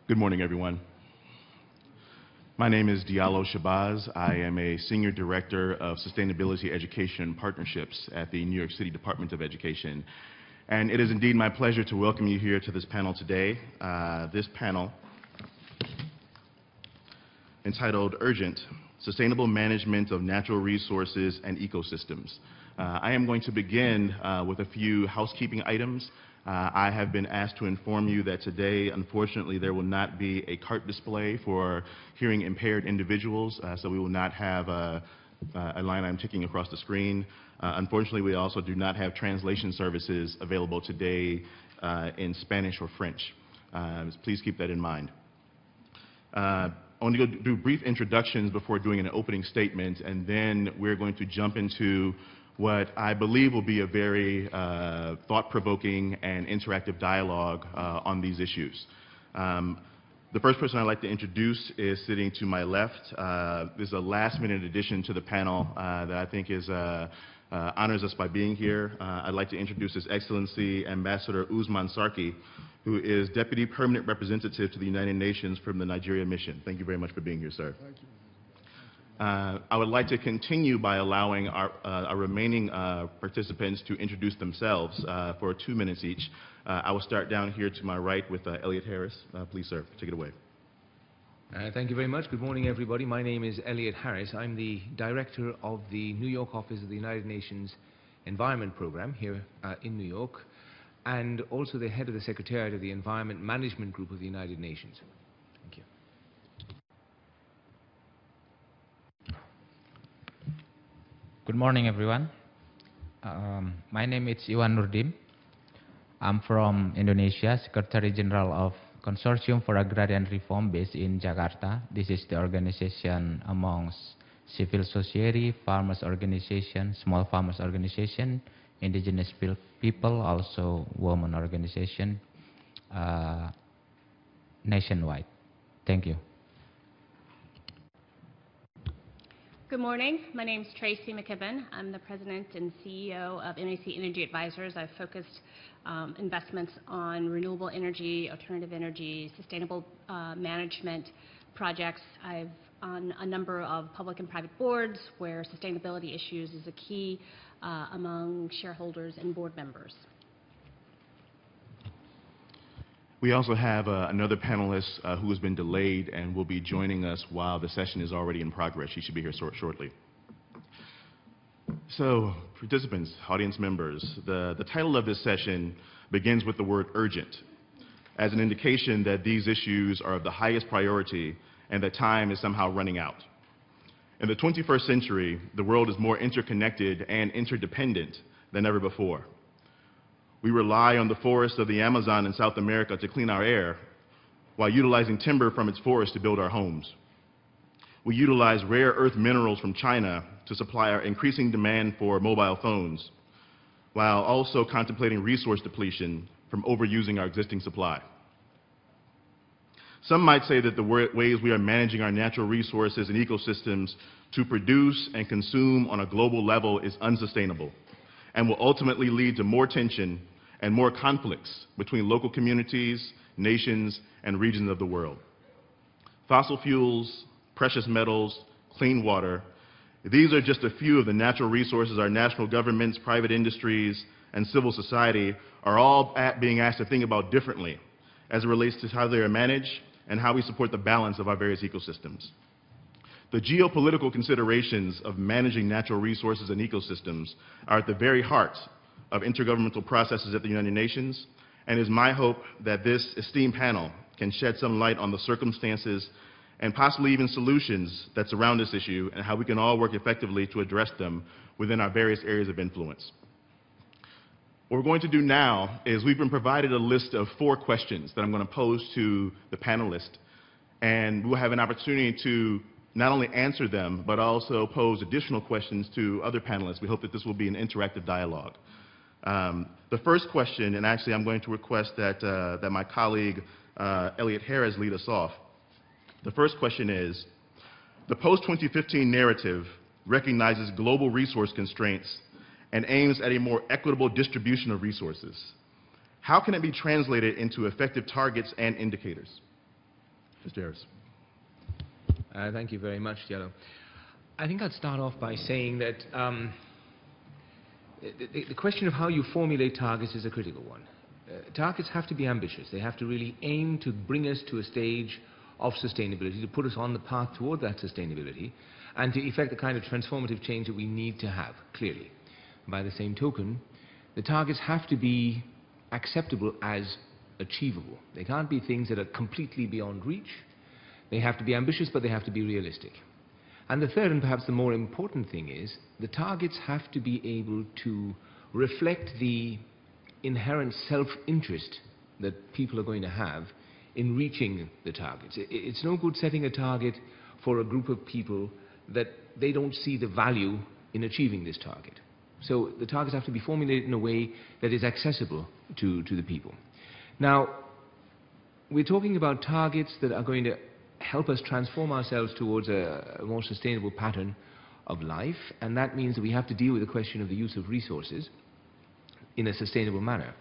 Good morning, everyone. My name is Diallo Shabazz. I am a Senior Director of Sustainability Education and Partnerships at the New York City Department of Education. And it is indeed my pleasure to welcome you here to this panel today. This panel, entitled Urgent: Sustainable Management of Natural Resources and Ecosystems. I am going to begin with a few housekeeping items. I have been asked to inform you that today, unfortunately, there will not be a cart display for hearing impaired individuals, so we will not have a line item ticking across the screen. Unfortunately, we also do not have translation services available today in Spanish or French. Please keep that in mind. I want to do brief introductions before doing an opening statement, and then we're going to jump into what I believe will be a very thought-provoking and interactive dialogue on these issues. The first person I'd like to introduce is sitting to my left. This is a last-minute addition to the panel that I think honors us by being here. I'd like to introduce His Excellency Ambassador Usman Sarki, who is Deputy Permanent Representative to the United Nations from the Nigeria Mission. Thank you very much for being here, sir. Thank you. I would like to continue by allowing our remaining participants to introduce themselves for 2 minutes each. I will start down here to my right with Elliot Harris. Please, sir, take it away. Thank you very much. Good morning, everybody. My name is Elliot Harris. I'm the Director of the New York Office of the United Nations Environment Program here in New York, and also the head of the Secretariat of the Environment Management Group of the United Nations. Thank you. Good morning, everyone. My name is Iwan Nurdim. I'm from Indonesia, Secretary General of Consortium for Agrarian Reform based in Jakarta. This is the organization amongst civil society, farmers organization, small farmers organization, indigenous people, also women organization, nationwide. Thank you. Good morning. My name is Tracy McKibben. I'm the President and CEO of NAC Energy Advisors. I've focused investments on renewable energy, alternative energy, sustainable management projects. I've on a number of public and private boards where sustainability issues is a key among shareholders and board members. We also have another panelist who has been delayed and will be joining us while the session is already in progress. She should be here shortly. So, participants, audience members, the title of this session begins with the word urgent, as an indication that these issues are of the highest priority and that time is somehow running out. In the 21st century, the world is more interconnected and interdependent than ever before. We rely on the forests of the Amazon in South America to clean our air, while utilizing timber from its forests to build our homes. We utilize rare earth minerals from China to supply our increasing demand for mobile phones, while also contemplating resource depletion from overusing our existing supply. Some might say that the ways we are managing our natural resources and ecosystems to produce and consume on a global level is unsustainable, and will ultimately lead to more tension and more conflicts between local communities, nations, and regions of the world. Fossil fuels, precious metals, clean water, these are just a few of the natural resources our national governments, private industries, and civil society are all being asked to think about differently as it relates to how they are managed and how we support the balance of our various ecosystems. The geopolitical considerations of managing natural resources and ecosystems are at the very heart of intergovernmental processes at the United Nations, and it is my hope that this esteemed panel can shed some light on the circumstances and possibly even solutions that surround this issue and how we can all work effectively to address them within our various areas of influence. What we're going to do now is we've been provided a list of 4 questions that I'm going to pose to the panelists, and we'll have an opportunity to not only answer them, but also pose additional questions to other panelists. We hope that this will be an interactive dialogue. The first question, and actually I'm going to request that my colleague Elliot Harris lead us off. The first question is, the post-2015 narrative recognizes global resource constraints and aims at a more equitable distribution of resources. How can it be translated into effective targets and indicators? Mr. Harris. Thank you very much, Diallo. I think I'd start off by saying that the question of how you formulate targets is a critical one. Targets have to be ambitious. They have to really aim to bring us to a stage of sustainability, to put us on the path toward that sustainability, and to effect the kind of transformative change that we need to have, clearly. By the same token, the targets have to be acceptable as achievable. They can't be things that are completely beyond reach. They have to be ambitious, but they have to be realistic. And the third, and perhaps the more important thing, is the targets have to be able to reflect the inherent self-interest that people are going to have in reaching the targets. It's no good setting a target for a group of people that they don't see the value in achieving this target. So the targets have to be formulated in a way that is accessible to the people. Now, we're talking about targets that are going to help us transform ourselves towards a more sustainable pattern of life, and that means that we have to deal with the question of the use of resources in a sustainable manner.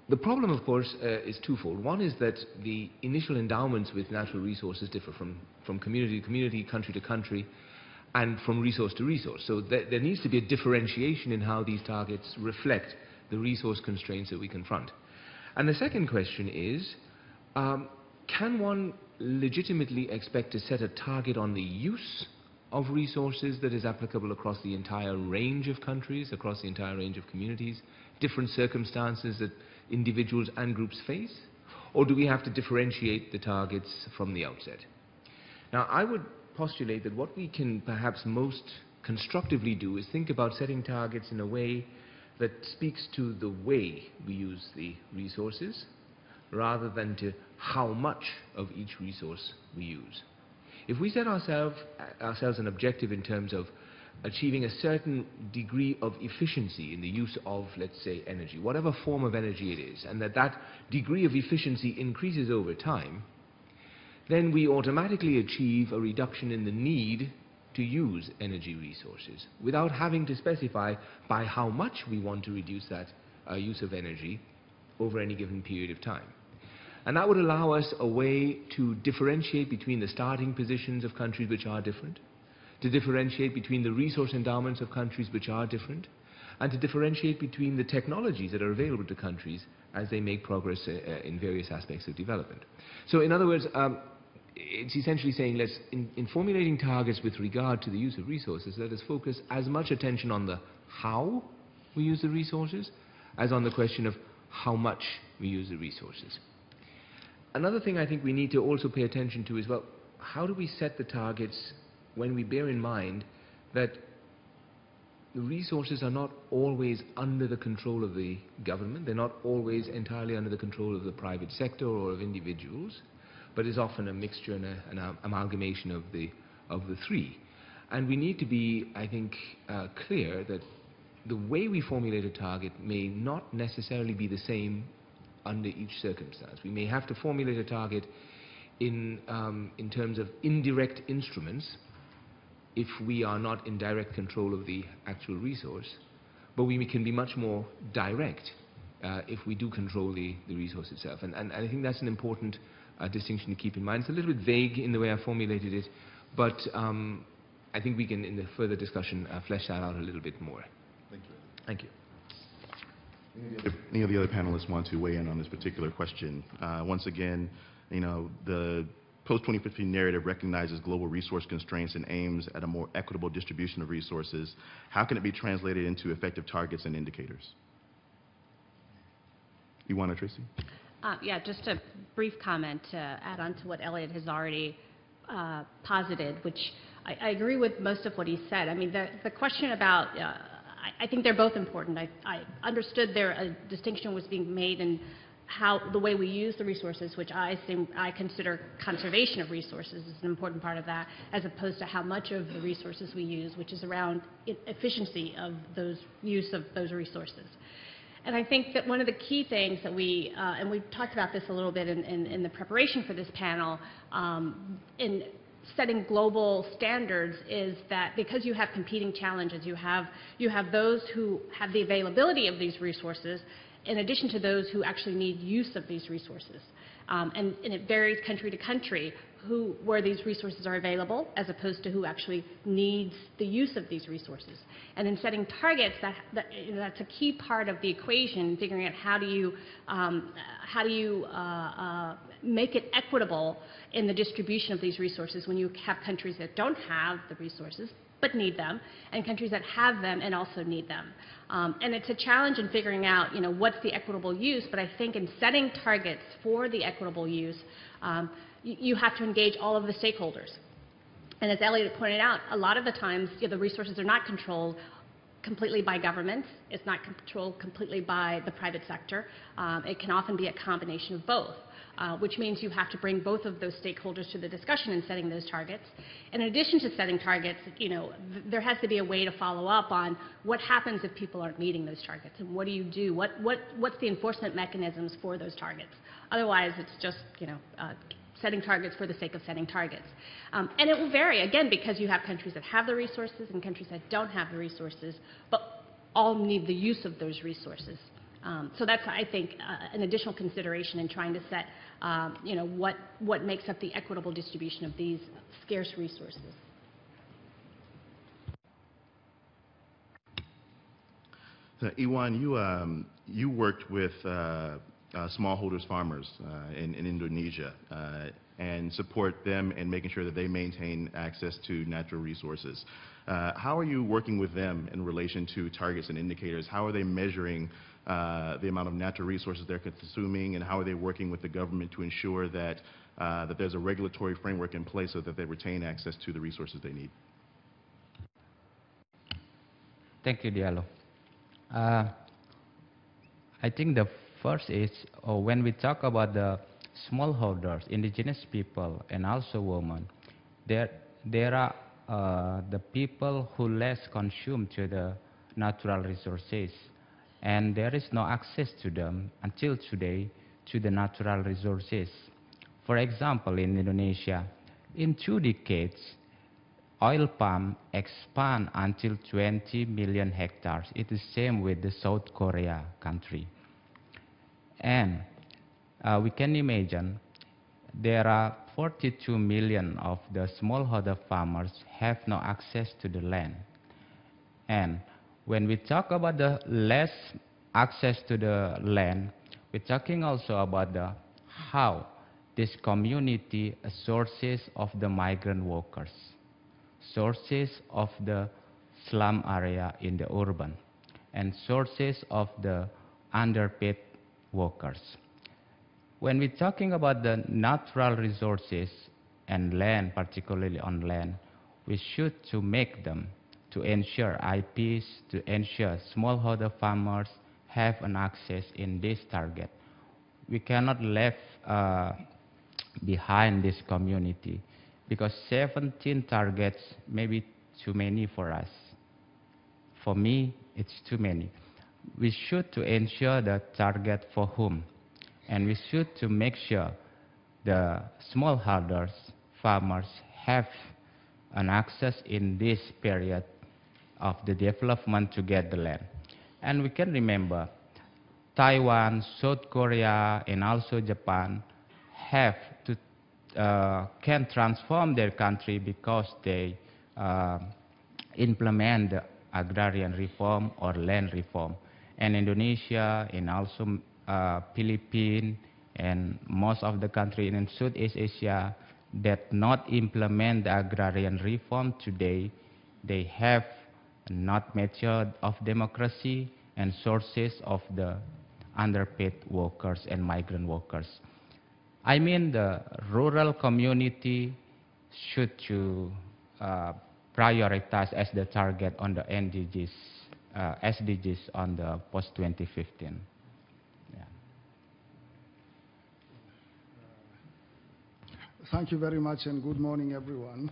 The problem, of course, is twofold. One is that the initial endowments with natural resources differ from community to community, country to country, and from resource to resource. So there needs to be a differentiation in how these targets reflect the resource constraints that we confront. And the second question is, can one legitimately expect to set a target on the use of resources that is applicable across the entire range of countries, across the entire range of communities, different circumstances that individuals and groups face? Or do we have to differentiate the targets from the outset? Now, I would postulate that what we can perhaps most constructively do is think about setting targets in a way that speaks to the way we use the resources, rather than to how much of each resource we use. If we set ourselves an objective in terms of achieving a certain degree of efficiency in the use of, let's say, energy, whatever form of energy it is, and that degree of efficiency increases over time, then we automatically achieve a reduction in the need to use energy resources without having to specify by how much we want to reduce that use of energy over any given period of time. And that would allow us a way to differentiate between the starting positions of countries which are different, to differentiate between the resource endowments of countries which are different, and to differentiate between the technologies that are available to countries as they make progress in various aspects of development. So in other words, it's essentially saying, in formulating targets with regard to the use of resources, let us focus as much attention on the how we use the resources as on the question of how much we use the resources. Another thing I think we need to also pay attention to is, well, how do we set the targets when we bear in mind that the resources are not always under the control of the government, they're not always entirely under the control of the private sector or of individuals, but is often a mixture and an amalgamation of the three. And we need to be, I think, clear that the way we formulate a target may not necessarily be the same under each circumstance. We may have to formulate a target in terms of indirect instruments if we are not in direct control of the actual resource, but we can be much more direct if we do control the resource itself. And I think that's an important distinction to keep in mind. It's a little bit vague in the way I formulated it, but I think we can, in the further discussion, flesh that out a little bit more. Thank you. Thank you. Any of the other panelists want to weigh in on this particular question? Once again, the post-2015 narrative recognizes global resource constraints and aims at a more equitable distribution of resources. How can it be translated into effective targets and indicators? Ioana, Tracy? Yeah, just a brief comment to add on to what Elliot has already posited, which I agree with most of what he said. I mean, the question about, I think they're both important. I understood a distinction was being made in how the way we use the resources, which I consider conservation of resources is an important part of that, as opposed to how much of the resources we use, which is around efficiency of those use of those resources. And I think that one of the key things that we, and we've talked about this a little bit in the preparation for this panel, in setting global standards, is that because you have competing challenges, you have those who have the availability of these resources, in addition to those who actually need use of these resources. And it varies country to country where these resources are available as opposed to who actually needs the use of these resources. And in setting targets, that's a key part of the equation, figuring out how do you make it equitable in the distribution of these resources when you have countries that don't have the resources but need them, and countries that have them and also need them. And it's a challenge in figuring out, what's the equitable use, but I think in setting targets for the equitable use, you have to engage all of the stakeholders. And as Elliot pointed out, a lot of the times the resources are not controlled completely by governments. It's not controlled completely by the private sector. It can often be a combination of both. Which means you have to bring both of those stakeholders to the discussion in setting those targets. In addition to setting targets, there has to be a way to follow up on what happens if people aren't meeting those targets, and what do you do? What's the enforcement mechanisms for those targets? Otherwise, it's just setting targets for the sake of setting targets. And it will vary, again, because you have countries that have the resources and countries that don't have the resources, but all need the use of those resources. So that's, I think, an additional consideration in trying to set, what makes up the equitable distribution of these scarce resources. So, Iwan, you worked with smallholders farmers in Indonesia and support them in making sure that they maintain access to natural resources. How are you working with them in relation to targets and indicators? How are they measuring the amount of natural resources they're consuming, and how are they working with the government to ensure that that there's a regulatory framework in place so that they retain access to the resources they need? Thank you, Diallo. I think the first is when we talk about the smallholders, indigenous people, and also women, there are the people who less consume to the natural resources, and there is no access to them until today to the natural resources. For example, in Indonesia, in 2 decades, oil palm expand until 20 million hectares. It is same with the South Korea country. And we can imagine there are 42 million of the smallholder farmers have no access to the land. And when we talk about the less access to the land, we're talking also about the how this community sources of the migrant workers, sources of the slum area in the urban, and sources of the underpaid workers. When we're talking about the natural resources and land, particularly on land, we should to make them to ensure IPs, to ensure smallholder farmers have an access in this target. We cannot left behind this community because 17 targets may be too many for us. For me, it's too many. We should to ensure the target for whom, and we should to make sure the smallholders, farmers have an access in this period of the development to get the land. And we can remember Taiwan, South Korea, and also Japan have to can transform their country because they implement the agrarian reform or land reform. And Indonesia and also Philippines and most of the countries in Southeast Asia that not implement the agrarian reform today, they have not matured of democracy and sources of the underpaid workers and migrant workers. I mean the rural community should to prioritize as the target on the SDGs on the post-2015. Yeah. Thank you very much and good morning everyone.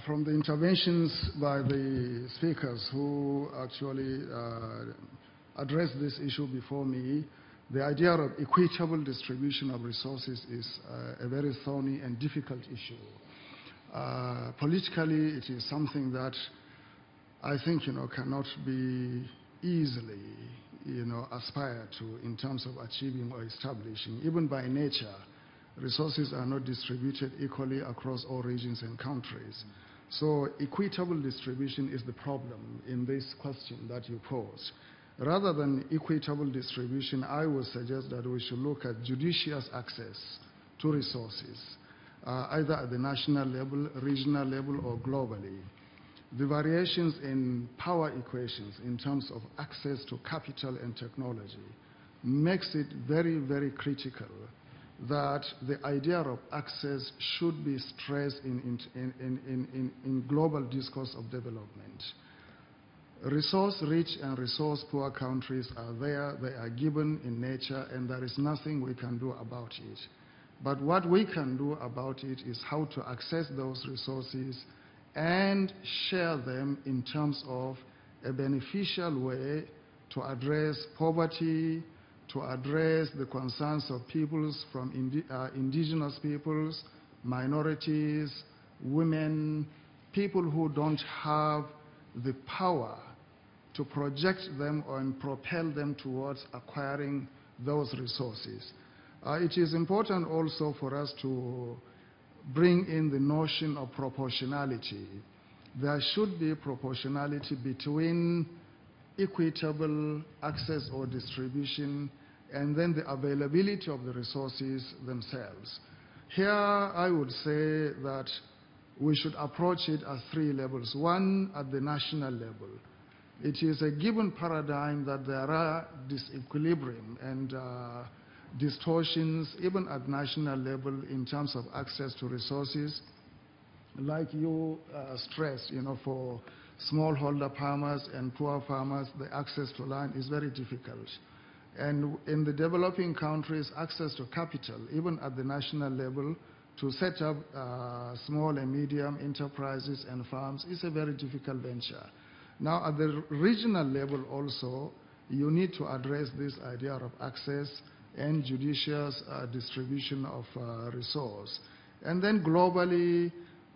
From the interventions by the speakers who actually addressed this issue before me, the idea of equitable distribution of resources is a very thorny and difficult issue. Politically, it is something that I think cannot be easily aspire to in terms of achieving or establishing. Even by nature, resources are not distributed equally across all regions and countries. So equitable distribution is the problem in this question that you posed. Rather than equitable distribution, I would suggest that we should look at judicious access to resources, either at the national level, regional level, or globally. The variations in power equations in terms of access to capital and technology makes it very, very critical that the idea of access should be stressed in global discourse of development. Resource-rich and resource-poor countries are there, they are given in nature, and there is nothing we can do about it. But what we can do about it is how to access those resources and share them in terms of a beneficial way to address poverty, to address the concerns of peoples from indigenous peoples, minorities, women, people who don't have the power to project them and propel them towards acquiring those resources. It is important also for us to bring in the notion of proportionality. There should be proportionality between equitable access or distribution and then the availability of the resources themselves. Here, I would say that we should approach it at three levels. One, at the national level. It is a given paradigm that there are disequilibrium and distortions even at national level in terms of access to resources. Like you stressed, for smallholder farmers and poor farmers, the access to land is very difficult. And in the developing countries, access to capital, even at the national level, to set up small and medium enterprises and farms is a very difficult venture. Now, at the regional level also, you need to address this idea of access and judicious distribution of resource. And then globally,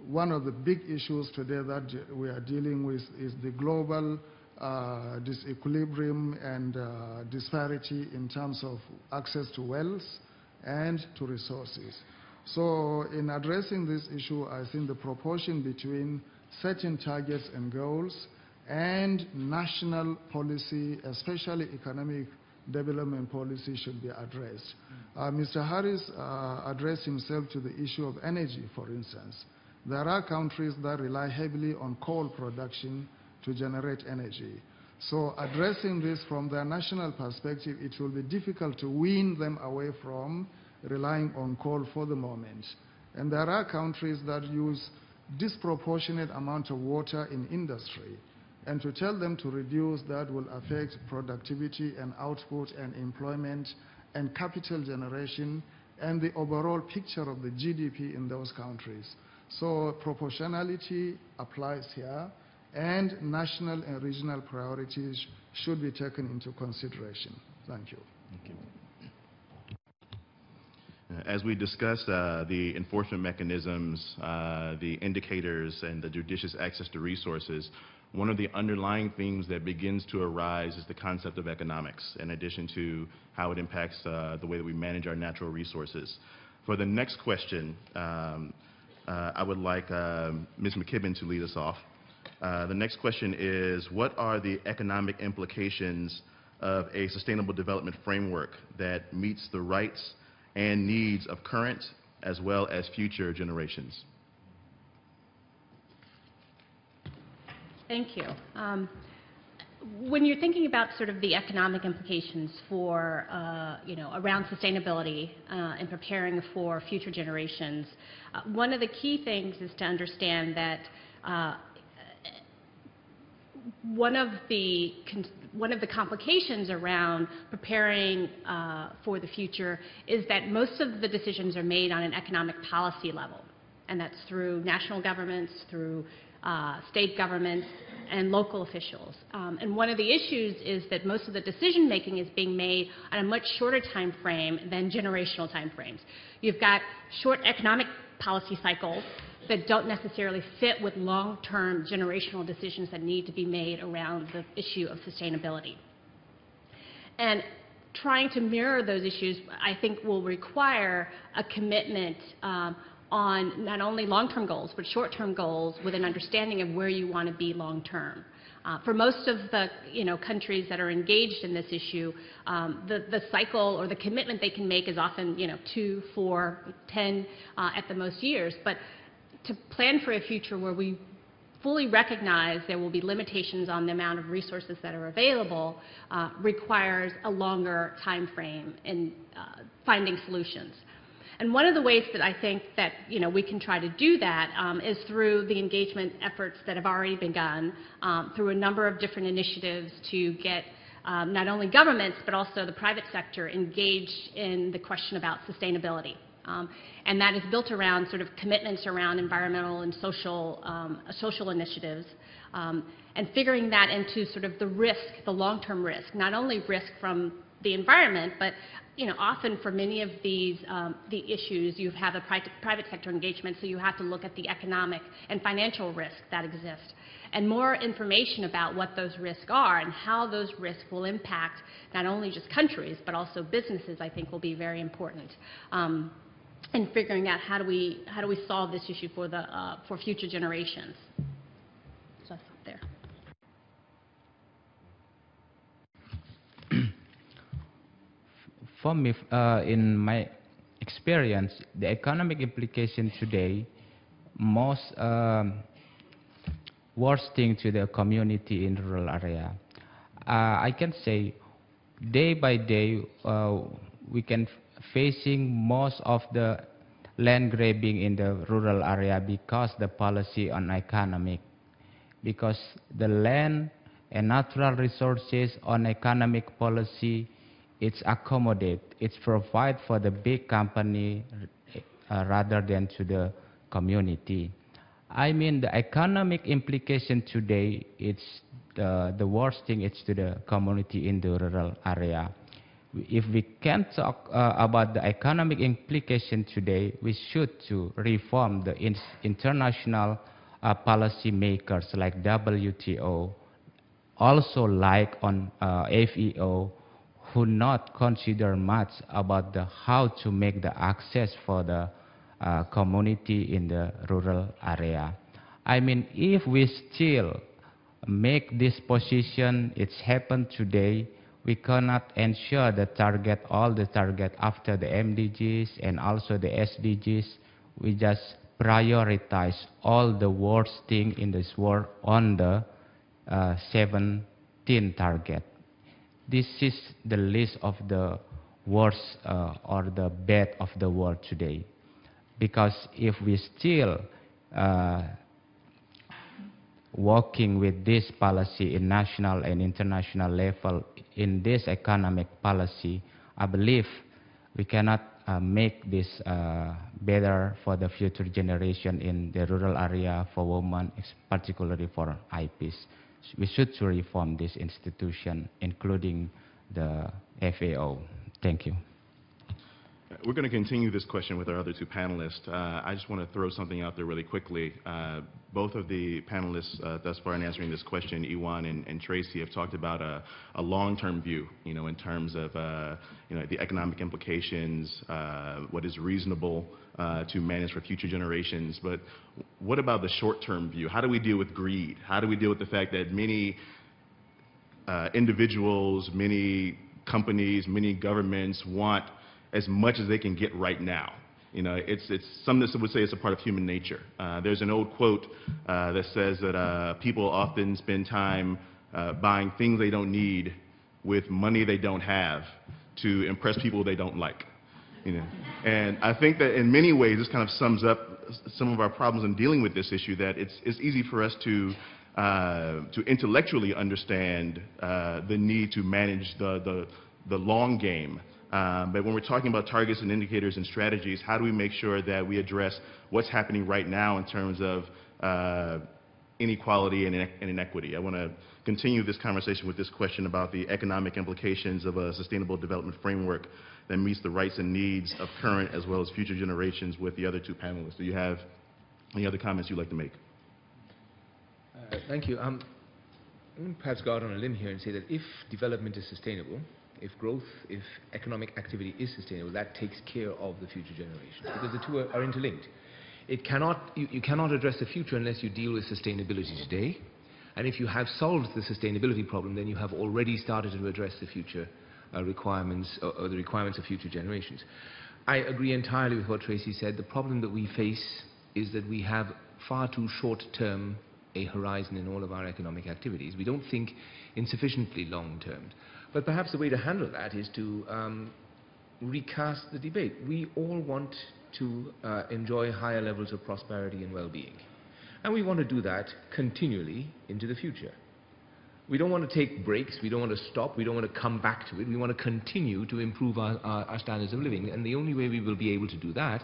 one of the big issues today that we are dealing with is the global disequilibrium and disparity in terms of access to wealth and to resources. So in addressing this issue, I think the proportion between setting targets and goals and national policy, especially economic development policy, should be addressed. Mr. Harris addressed himself to the issue of energy, for instance. There are countries that rely heavily on coal production to generate energy. So addressing this from their national perspective, it will be difficult to wean them away from relying on coal for the moment. And there are countries that use disproportionate amount of water in industry. And to tell them to reduce that will affect productivity and output and employment and capital generation and the overall picture of the GDP in those countries. So proportionality applies here, and national and regional priorities should be taken into consideration. Thank you. Thank you. As we discussed the enforcement mechanisms, the indicators, and the judicious access to resources, one of the underlying themes that begins to arise is the concept of economics, in addition to how it impacts the way that we manage our natural resources. For the next question, I would like Ms. McKibben to lead us off. The next question is, what are the economic implications of a sustainable development framework that meets the rights and needs of current as well as future generations? Thank you. When you're thinking about sort of the economic implications for, around sustainability and preparing for future generations, one of the key things is to understand that one of the complications around preparing for the future is that most of the decisions are made on an economic policy level, and that's through national governments, through state governments, and local officials. And one of the issues is that most of the decision making is being made on a much shorter time frame than generational time frames. You've got short economic policy cycles that don't necessarily fit with long-term generational decisions that need to be made around the issue of sustainability. And trying to mirror those issues, I think, will require a commitment on not only long-term goals, but short-term goals with an understanding of where you want to be long-term. For most of the countries that are engaged in this issue, the cycle or the commitment they can make is often 2, 4, 10 at the most years. But to plan for a future where we fully recognize there will be limitations on the amount of resources that are available requires a longer time frame in finding solutions. And one of the ways that I think that we can try to do that is through the engagement efforts that have already begun through a number of different initiatives to get not only governments but also the private sector engaged in the question about sustainability. And that is built around sort of commitments around environmental and social initiatives, and figuring that into sort of the risk, the long-term risk, not only risk from the environment, but often for many of these the issues, you have a private sector engagement, so you have to look at the economic and financial risks that exist. And more information about what those risks are and how those risks will impact not only just countries, but also businesses, I think will be very important. And figuring out how do we solve this issue for future generations. So I'll stop there. For me, in my experience, the economic implication today, most worst thing to the community in rural area. I can say, day by day, we can facing most of the land grabbing in the rural area because the policy on economic, because the land and natural resources on economic policy, it's accommodate, it's provide for the big company rather than to the community. I mean, the economic implication today, it's the worst thing, it's to the community in the rural area. If we can talk about the economic implication today, we should to reform the international policy makers like WTO, also like on FEO, who not consider much about the how to make the access for the community in the rural area. I mean, if we still make this position, it's happened today, we cannot ensure the target, all the target after the MDGs and also the SDGs. We just prioritize all the worst thing in this world on the 17 target. This is the list of the worst or the bad of the world today. Because if we still working with this policy in national and international level in this economic policy, I believe we cannot make this better for the future generation in the rural area for women, particularly for IPs. We should reform this institution, including the FAO. Thank you. We're going to continue this question with our other two panelists. I just want to throw something out there really quickly. Both of the panelists thus far in answering this question, Iwan and Tracy, have talked about a long-term view, in terms of the economic implications, what is reasonable to manage for future generations. But what about the short-term view? How do we deal with greed? How do we deal with the fact that many individuals, many companies, many governments want as much as they can get right now? It's something that would say it's a part of human nature. There's an old quote that says that people often spend time buying things they don't need with money they don't have to impress people they don't like. And I think that in many ways this kind of sums up some of our problems in dealing with this issue, that it's easy for us to intellectually understand the need to manage the long game. But when we're talking about targets and indicators and strategies, how do we make sure that we address what's happening right now in terms of inequality and inequity? I want to continue this conversation with this question about the economic implications of a sustainable development framework that meets the rights and needs of current as well as future generations with the other two panelists. Do you have any other comments you'd like to make? Thank you. I'm going to perhaps go out on a limb here and say that if development is sustainable, if growth, if economic activity is sustainable, that takes care of the future generations, because the two are interlinked. You cannot address the future unless you deal with sustainability today. And if you have solved the sustainability problem, then you have already started to address the future requirements or the requirements of future generations. I agree entirely with what Tracy said. The problem that we face is that we have far too short-term a horizon in all of our economic activities. We don't think in sufficiently long terms. But perhaps the way to handle that is to recast the debate. We all want to enjoy higher levels of prosperity and well-being. And we want to do that continually into the future. We don't want to take breaks, we don't want to stop, we don't want to come back to it. We want to continue to improve our standards of living. And the only way we will be able to do that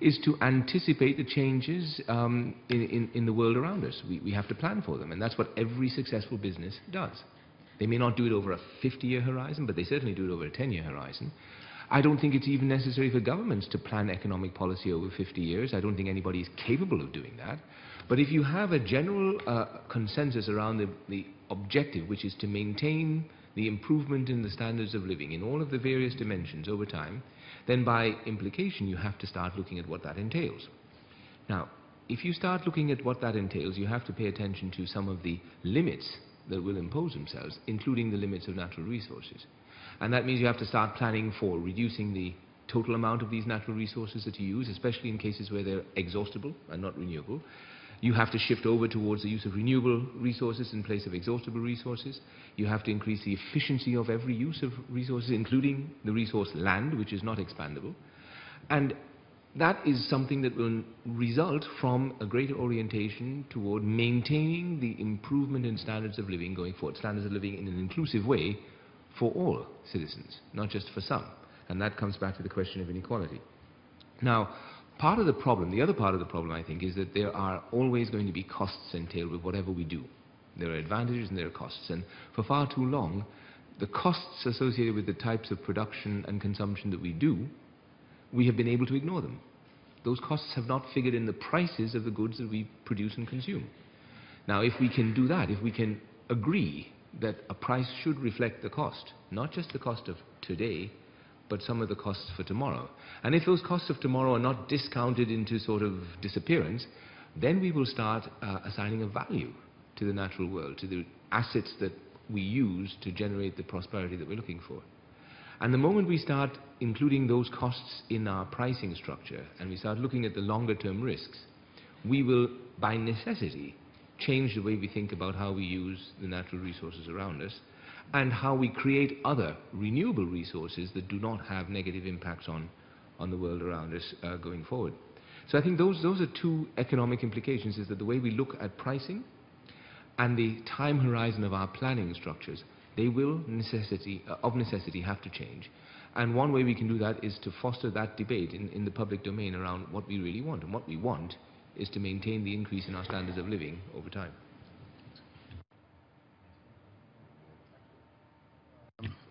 is to anticipate the changes in the world around us. We have to plan for them, and that's what every successful business does. They may not do it over a 50-year horizon, but they certainly do it over a 10-year horizon. I don't think it's even necessary for governments to plan economic policy over 50 years. I don't think anybody is capable of doing that. But if you have a general consensus around the objective, which is to maintain the improvement in the standards of living in all of the various dimensions over time, then by implication you have to start looking at what that entails. Now, if you start looking at what that entails, you have to pay attention to some of the limits that will impose themselves, including the limits of natural resources. And that means you have to start planning for reducing the total amount of these natural resources that you use, especially in cases where they're exhaustible and not renewable. You have to shift over towards the use of renewable resources in place of exhaustible resources. You have to increase the efficiency of every use of resources, including the resource land, which is not expandable. And that is something that will result from a greater orientation toward maintaining the improvement in standards of living going forward, standards of living in an inclusive way for all citizens, not just for some. And that comes back to the question of inequality. Now, part of the problem, the other part of the problem, I think, is that there are always going to be costs entailed with whatever we do. There are advantages and there are costs. And for far too long, the costs associated with the types of production and consumption that we do, we have been able to ignore them. Those costs have not figured in the prices of the goods that we produce and consume. Now, if we can do that, if we can agree that a price should reflect the cost, not just the cost of today, but some of the costs for tomorrow. And if those costs of tomorrow are not discounted into sort of disappearance, then we will start assigning a value to the natural world, to the assets that we use to generate the prosperity that we're looking for. And the moment we start including those costs in our pricing structure and we start looking at the longer term risks, we will, by necessity, change the way we think about how we use the natural resources around us and how we create other renewable resources that do not have negative impacts on the world around us going forward. So I think those are two economic implications, is that the way we look at pricing and the time horizon of our planning structures, they will of necessity have to change. And one way we can do that is to foster that debate in the public domain around what we really want. And what we want is to maintain the increase in our standards of living over time.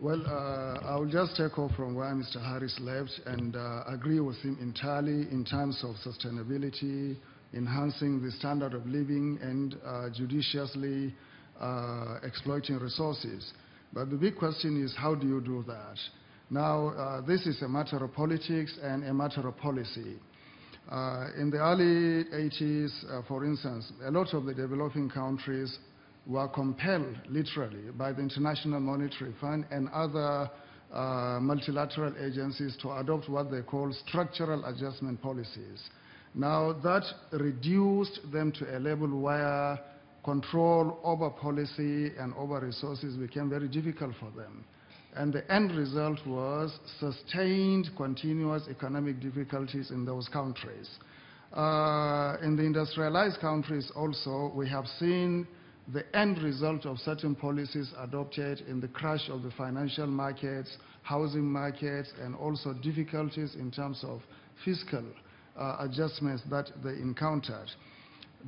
Well, I will just echo from where Mr. Harris left and agree with him entirely in terms of sustainability, enhancing the standard of living, and judiciously exploiting resources. But the big question is, how do you do that? Now, this is a matter of politics and a matter of policy. In the early 80s, for instance, a lot of the developing countries were compelled, literally, by the International Monetary Fund and other multilateral agencies to adopt what they call structural adjustment policies. Now, that reduced them to a level where control over policy and over resources became very difficult for them. And the end result was sustained, continuous economic difficulties in those countries. In the industrialized countries also, we have seen the end result of certain policies adopted in the crash of the financial markets, housing markets, and also difficulties in terms of fiscal adjustments that they encountered.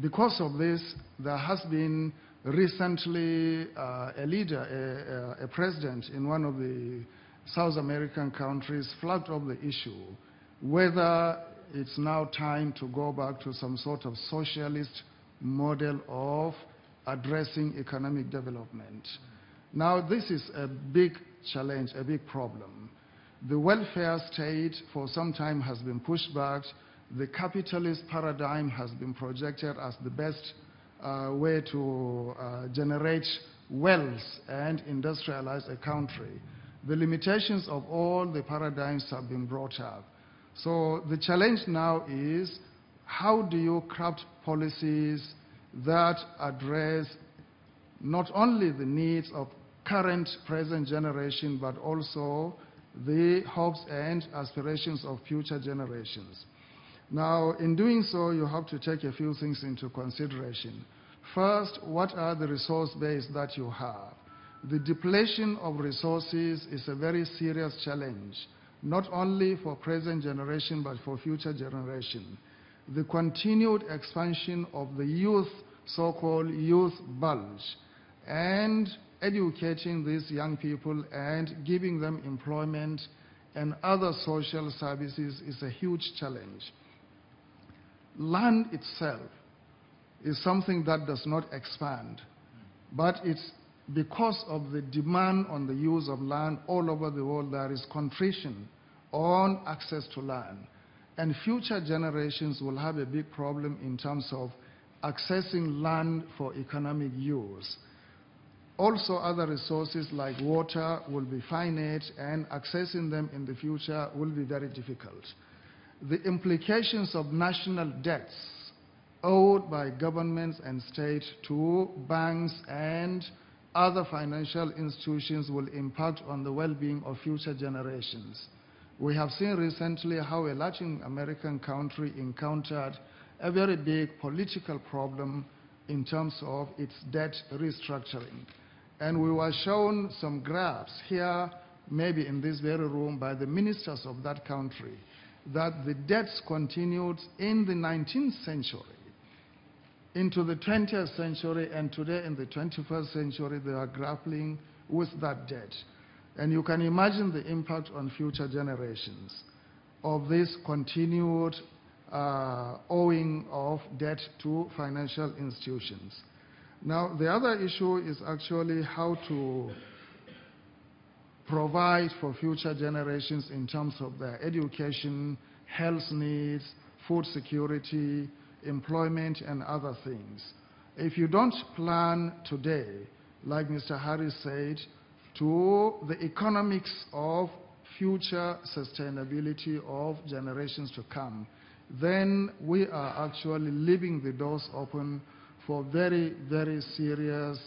Because of this, there has been recently a leader, a president in one of the South American countries flagged up the issue whether it's now time to go back to some sort of socialist model of addressing economic development. Now, this is a big challenge, a big problem. The welfare state for some time has been pushed back. The capitalist paradigm has been projected as the best way to generate wealth and industrialize a country. The limitations of all the paradigms have been brought up. So the challenge now is, how do you craft policies that address not only the needs of current, present generation, but also the hopes and aspirations of future generations? Now, in doing so, you have to take a few things into consideration. First, what are the resource base that you have? The depletion of resources is a very serious challenge, not only for present generation, but for future generation. The continued expansion of the youth, so-called youth bulge, and educating these young people and giving them employment and other social services is a huge challenge. Land itself is something that does not expand, but it's because of the demand on the use of land all over the world, there is contrition on access to land. And future generations will have a big problem in terms of accessing land for economic use. Also, other resources like water will be finite, and accessing them in the future will be very difficult. The implications of national debts owed by governments and states to banks and other financial institutions will impact on the well-being of future generations. We have seen recently how a Latin American country encountered a very big political problem in terms of its debt restructuring. And we were shown some graphs here, maybe in this very room, by the ministers of that country, that the debts continued in the 19th century into the 20th century, and today in the 21st century, they are grappling with that debt. And you can imagine the impact on future generations of this continued owing of debt to financial institutions. Now, the other issue is actually how to provide for future generations in terms of their education, health needs, food security, employment, and other things. If you don't plan today, like Mr. Harris said, to the economics of future sustainability of generations to come, then we are actually leaving the doors open for very, very serious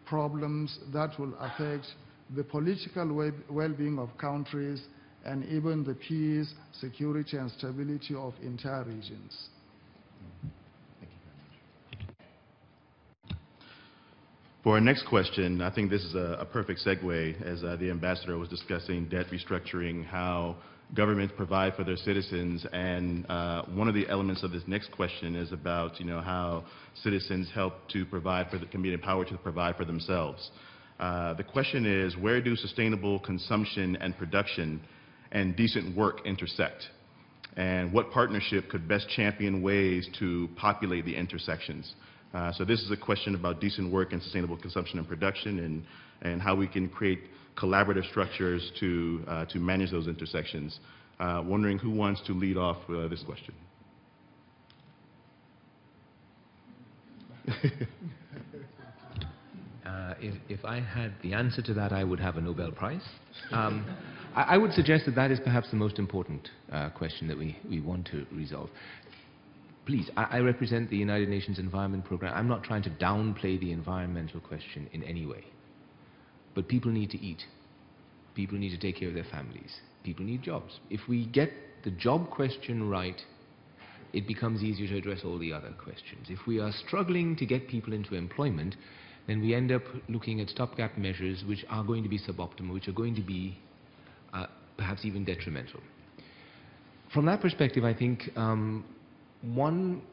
problems that will affect the political well-being of countries and even the peace, security, and stability of entire regions. For our next question, I think this is a perfect segue, as the ambassador was discussing debt restructuring, how governments provide for their citizens, and one of the elements of this next question is about, how citizens help to provide for, can be empowered to provide for themselves. The question is, where do sustainable consumption and production and decent work intersect? And what partnership could best champion ways to populate the intersections? So this is a question about decent work and sustainable consumption and production, and how we can create collaborative structures to manage those intersections. Wondering who wants to lead off this question. If I had the answer to that, I would have a Nobel Prize. I would suggest that that is perhaps the most important question that we want to resolve. Please, I represent the United Nations Environment Programme. I'm not trying to downplay the environmental question in any way. But people need to eat. People need to take care of their families. People need jobs. If we get the job question right, it becomes easier to address all the other questions. If we are struggling to get people into employment, then we end up looking at stopgap measures which are going to be suboptimal, which are going to be perhaps even detrimental. From that perspective, I think one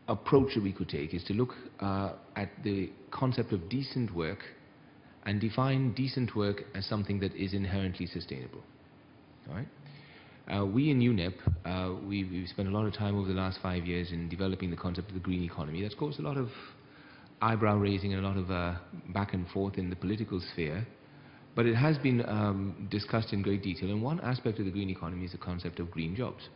approach that we could take is to look at the concept of decent work and define decent work as something that is inherently sustainable. All right? We in UNEP, we've spent a lot of time over the last 5 years in developing the concept of the green economy. That's caused a lot of eyebrow raising and a lot of back and forth in the political sphere. but it has been discussed in great detail. And one aspect of the green economy is the concept of green jobs.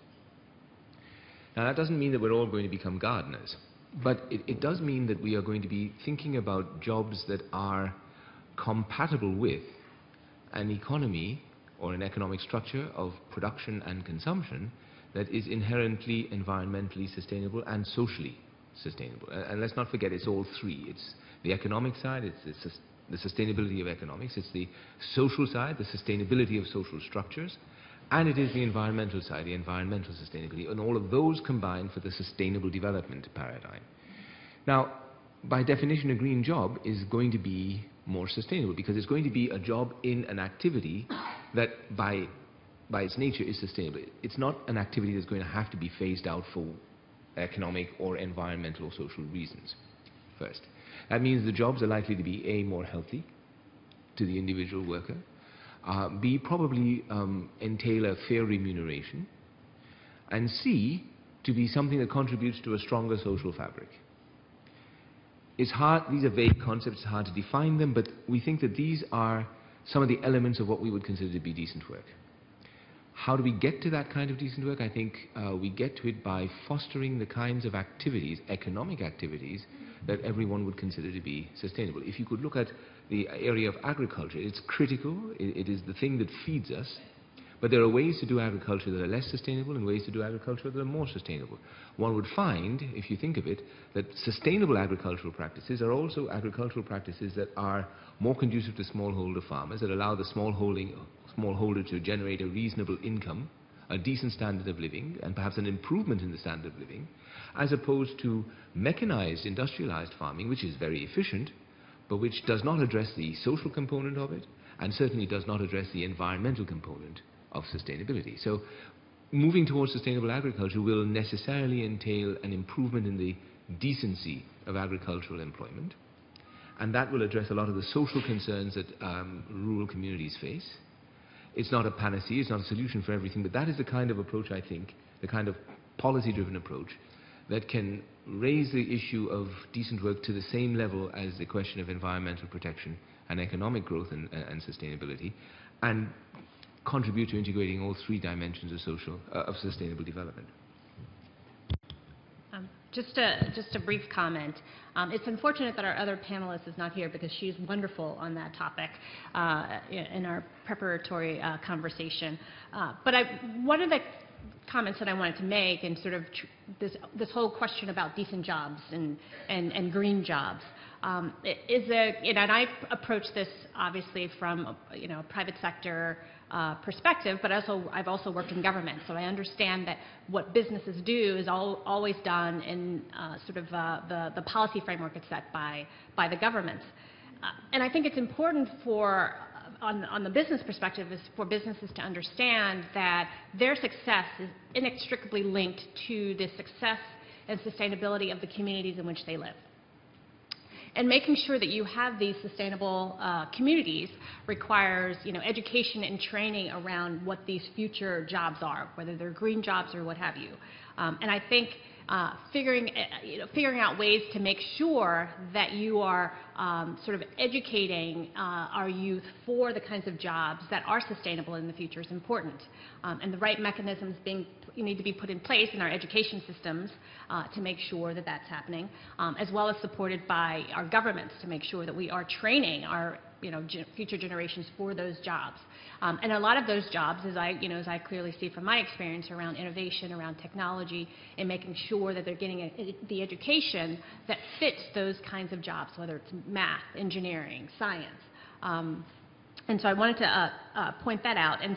Now, that doesn't mean that we're all going to become gardeners, but it does mean that we are going to be thinking about jobs that are compatible with an economy or an economic structure of production and consumption that is inherently environmentally sustainable and socially sustainable. And let's not forget, it's all three. It's the economic side, it's the sustainability of economics, it's the social side, the sustainability of social structures, and it is the environmental side, the environmental sustainability, and all of those combine for the sustainable development paradigm. Now, by definition, a green job is going to be more sustainable because it's going to be a job in an activity that by its nature is sustainable. It's not an activity that's going to have to be phased out for economic or environmental or social reasons, first. That means the jobs are likely to be A, more healthy to the individual worker, B, probably entail a fair remuneration, and C, to be something that contributes to a stronger social fabric. It's hard, these are vague concepts, it's hard to define them, but we think that these are some of the elements of what we would consider to be decent work. How do we get to that kind of decent work? I think we get to it by fostering the kinds of activities, economic activities, that everyone would consider to be sustainable. If you could look at the area of agriculture, it's critical, it is the thing that feeds us, but there are ways to do agriculture that are less sustainable and ways to do agriculture that are more sustainable. One would find, if you think of it, that sustainable agricultural practices are also agricultural practices that are more conducive to smallholder farmers, that allow the smallholder to generate a reasonable income, a decent standard of living, and perhaps an improvement in the standard of living, as opposed to mechanized, industrialized farming, which is very efficient, but which does not address the social component of it, and certainly does not address the environmental component of sustainability. So moving towards sustainable agriculture will necessarily entail an improvement in the decency of agricultural employment, and that will address a lot of the social concerns that rural communities face. It's not a panacea, it's not a solution for everything, but that is the kind of approach, I think, the kind of policy-driven approach that can raise the issue of decent work to the same level as the question of environmental protection and economic growth and sustainability, and contribute to integrating all three dimensions of sustainable development. Just a brief comment. It's unfortunate that our other panelist is not here because she's wonderful on that topic in our preparatory conversation. But one of the comments that I wanted to make, and sort of this whole question about decent jobs and green jobs, and I approach this obviously from a private sector perspective, but I've also worked in government, so I understand that what businesses do is always done in sort of the policy framework that's set by the governments. And I think it's important for, on the business perspective, is for businesses to understand that their success is inextricably linked to the success and sustainability of the communities in which they live. And making sure that you have these sustainable communities requires, education and training around what these future jobs are, whether they're green jobs or what have you. And I think figuring out ways to make sure that you are sort of educating our youth for the kinds of jobs that are sustainable in the future is important. And the right mechanisms need to be put in place in our education systems to make sure that that's happening, as well as supported by our governments to make sure that we are training our future generations for those jobs. And a lot of those jobs, as I clearly see from my experience around innovation, around technology, and making sure that they're getting the education that fits those kinds of jobs, whether it's math, engineering, science. And so I wanted to point that out. And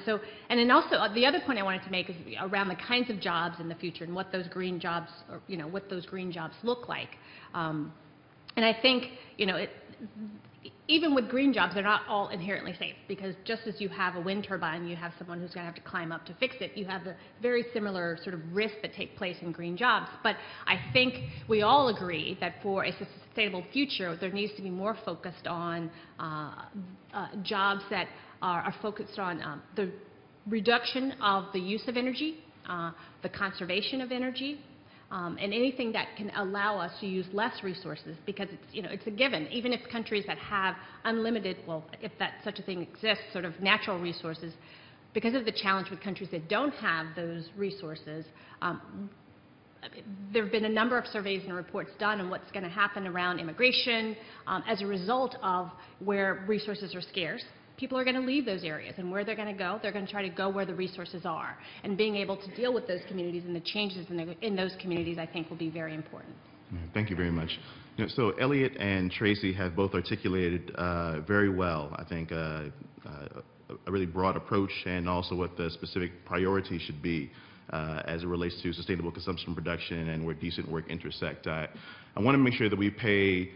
then also the other point I wanted to make is around the kinds of jobs in the future and what those green jobs, what those green jobs look like. And I think, even with green jobs, they're not all inherently safe, because just as you have a wind turbine, you have someone who's going to have to climb up to fix it. You have the very similar sort of risks that take place in green jobs. But I think we all agree that for a sustainable future, there needs to be more focused on jobs that are focused on the reduction of the use of energy, the conservation of energy, and anything that can allow us to use less resources, because it's a given. Even if countries that have unlimited, well, if that such a thing exists, sort of natural resources, because of the challenge with countries that don't have those resources, there have been a number of surveys and reports done on what's going to happen around immigration as a result of where resources are scarce. People are going to leave those areas, and where they're going to go, they're going to try to go where the resources are. And being able to deal with those communities and the changes in those communities, I think, will be very important. Thank you very much. So Elliot and Tracy have both articulated very well, I think, a really broad approach, and also what the specific priorities should be as it relates to sustainable consumption and production and where decent work intersect. I want to make sure that we pay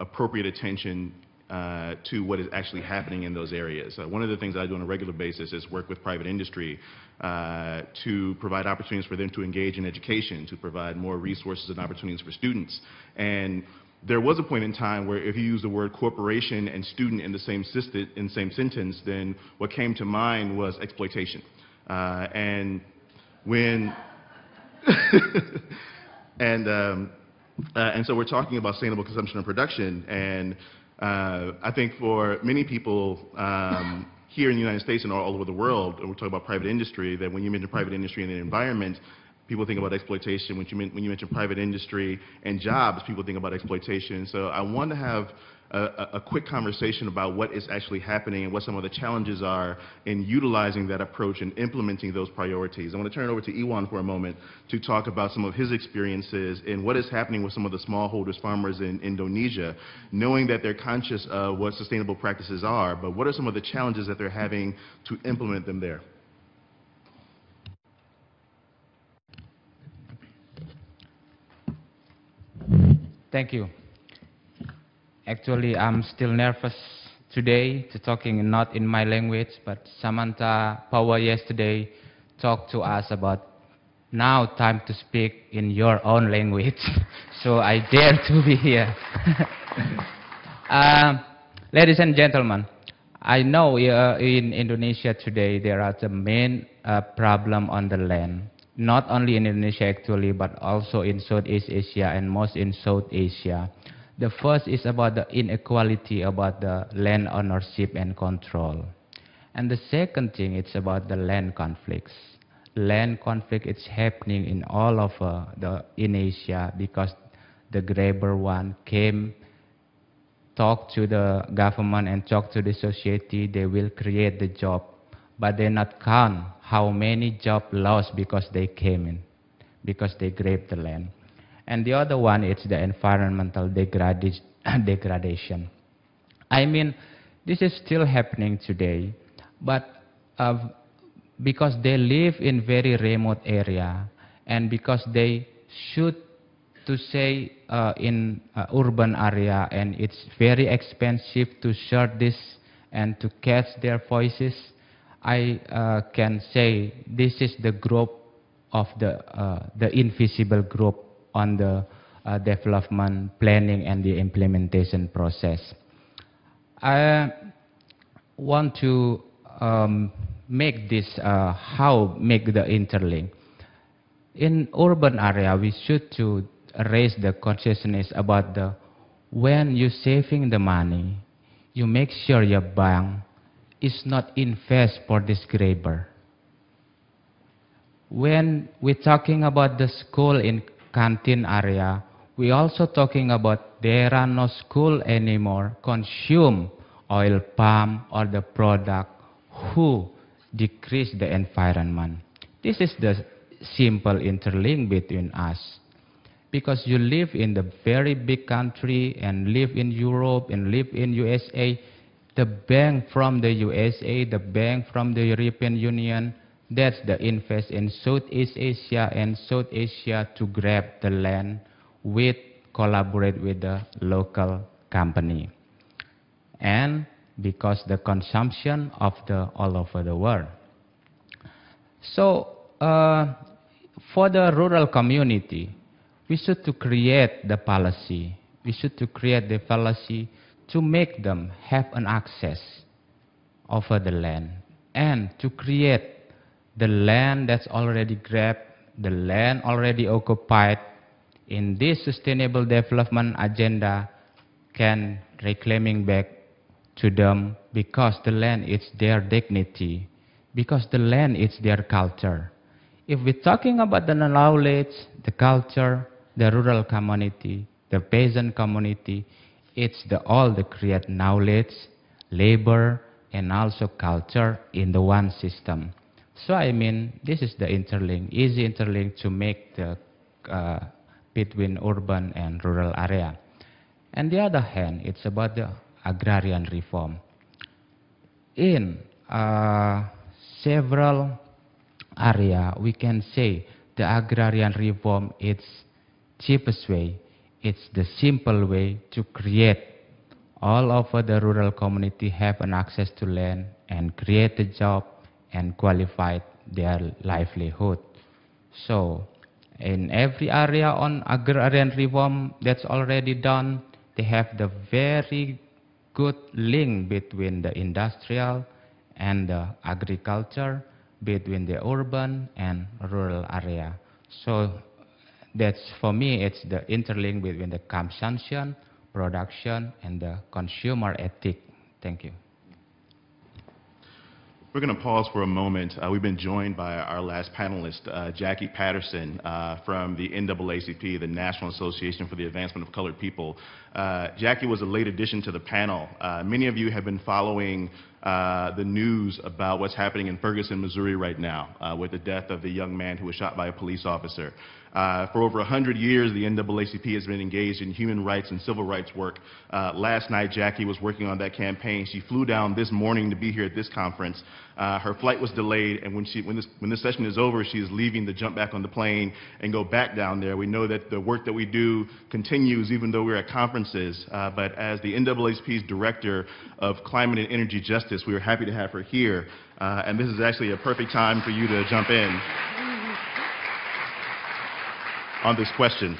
appropriate attention to what is actually happening in those areas. One of the things I do on a regular basis is work with private industry to provide opportunities for them to engage in education, to provide more resources and opportunities for students. And there was a point in time where if you use the word corporation and student in the same sentence, then what came to mind was exploitation. And when and so we're talking about sustainable consumption and production, and I think for many people here in the United States and all over the world, and we're talking about private industry, that when you mention private industry and the environment, people think about exploitation. When you mention private industry and jobs, people think about exploitation. So I want to have a quick conversation about what is actually happening and what some of the challenges are in utilizing that approach and implementing those priorities. I want to turn it over to Iwan for a moment to talk about some of his experiences and what is happening with some of the smallholders farmers in Indonesia, knowing that they're conscious of what sustainable practices are, but what are some of the challenges that they're having to implement them there? Thank you. Actually, I'm still nervous today to talking not in my language, but Samantha Power yesterday talked to us about now time to speak in your own language. So I dare to be here. Ladies and gentlemen, I know in Indonesia today there are the main problem on the land. Not only in Indonesia actually, but also in Southeast Asia and most in South Asia. The first is about the inequality about the land ownership and control. And the second thing, it's about the land conflicts. Land conflict is happening in all of in Asia because the grabber one came, talk to the government and talk to the society, they will create the job. But they not count how many jobs lost because they came in, because they grabbed the land. And the other one, it's the environmental degradation. I mean, this is still happening today, but because they live in very remote area, and because they should to say in urban area, and it's very expensive to share this and to catch their voices, I can say this is the group of the invisible group on the development planning and the implementation process. I want to make this make the interlink. In urban area, we should to raise the consciousness about when you saving the money, you make sure your bank is not invest for this grabber. When we're talking about the school in canteen area, we also talking about there are no school anymore consume oil palm or the product who decrease the environment. This is the simple interlink between us. Because you live in the very big country and live in Europe and live in USA, the bank from the USA, the bank from the European Union, that's the invest in Southeast Asia and South Asia to grab the land with collaborate with the local company. And because the consumption of all over the world. So for the rural community, we should to create the policy. We should to create the policy to make them have an access over the land and to create the land that's already grabbed, the land already occupied in this sustainable development agenda can reclaiming back to them, because the land is their dignity, because the land is their culture. If we're talking about the knowledge, the culture, the rural community, the peasant community, it's all the create knowledge, labor, and also culture in the one system. So I mean, this is the interlink, easy interlink to make the between urban and rural area. And the other hand, it's about the agrarian reform. In several areas, we can say the agrarian reform is cheapest way. It's the simple way to create all over the rural community have an access to land and create a job and qualify their livelihood. So in every area on agrarian reform that's already done, they have the very good link between the industrial and the agriculture, between the urban and rural area. So that's, for me, it's the interlink between the consumption, production, and the consumer ethic. Thank you. We're going to pause for a moment. We've been joined by our last panelist, Jackie Patterson from the NAACP, the National Association for the Advancement of Colored People. Jackie was a late addition to the panel. Many of you have been following the news about what's happening in Ferguson, Missouri right now with the death of the young man who was shot by a police officer. For over 100 years, the NAACP has been engaged in human rights and civil rights work. Last night, Jackie was working on that campaign. She flew down this morning to be here at this conference. Her flight was delayed, and when this session is over, she is leaving to jump back on the plane and go back down there. We know that the work that we do continues even though we're at conferences, but as the NAACP's Director of Climate and Energy Justice, we are happy to have her here, and this is actually a perfect time for you to jump in on this question.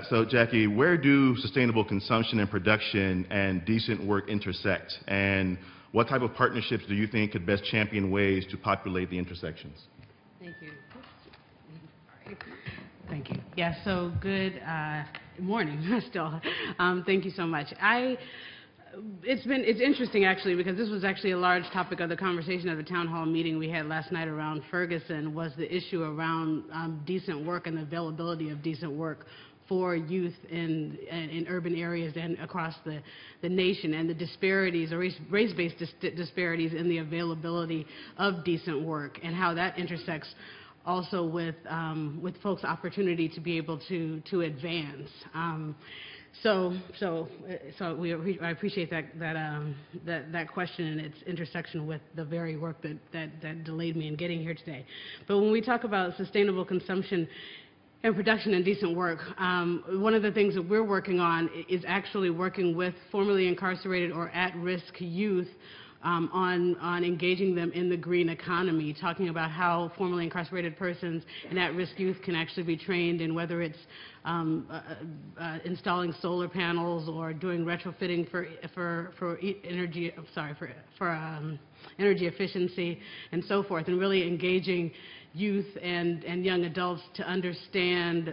So Jackie, where do sustainable consumption and production and decent work intersect? And what type of partnerships do you think could best champion ways to populate the intersections? Thank you. Thank you. Yeah, so good morning still. Thank you so much. It's interesting actually, because this was actually a large topic of the conversation at the town hall meeting we had last night around Ferguson, was the issue around decent work and the availability of decent work for youth in urban areas and across the nation, and the disparities, or race-based disparities in the availability of decent work, and how that intersects also with folks' opportunity to be able to advance. I appreciate that question and its intersection with the very work that delayed me in getting here today. But when we talk about sustainable consumption and production and decent work, one of the things that we're working on is actually working with formerly incarcerated or at-risk youth on engaging them in the green economy, talking about how formerly incarcerated persons and at-risk youth can actually be trained in whether it's installing solar panels or doing retrofitting for energy efficiency and so forth, and really engaging youth and young adults to understand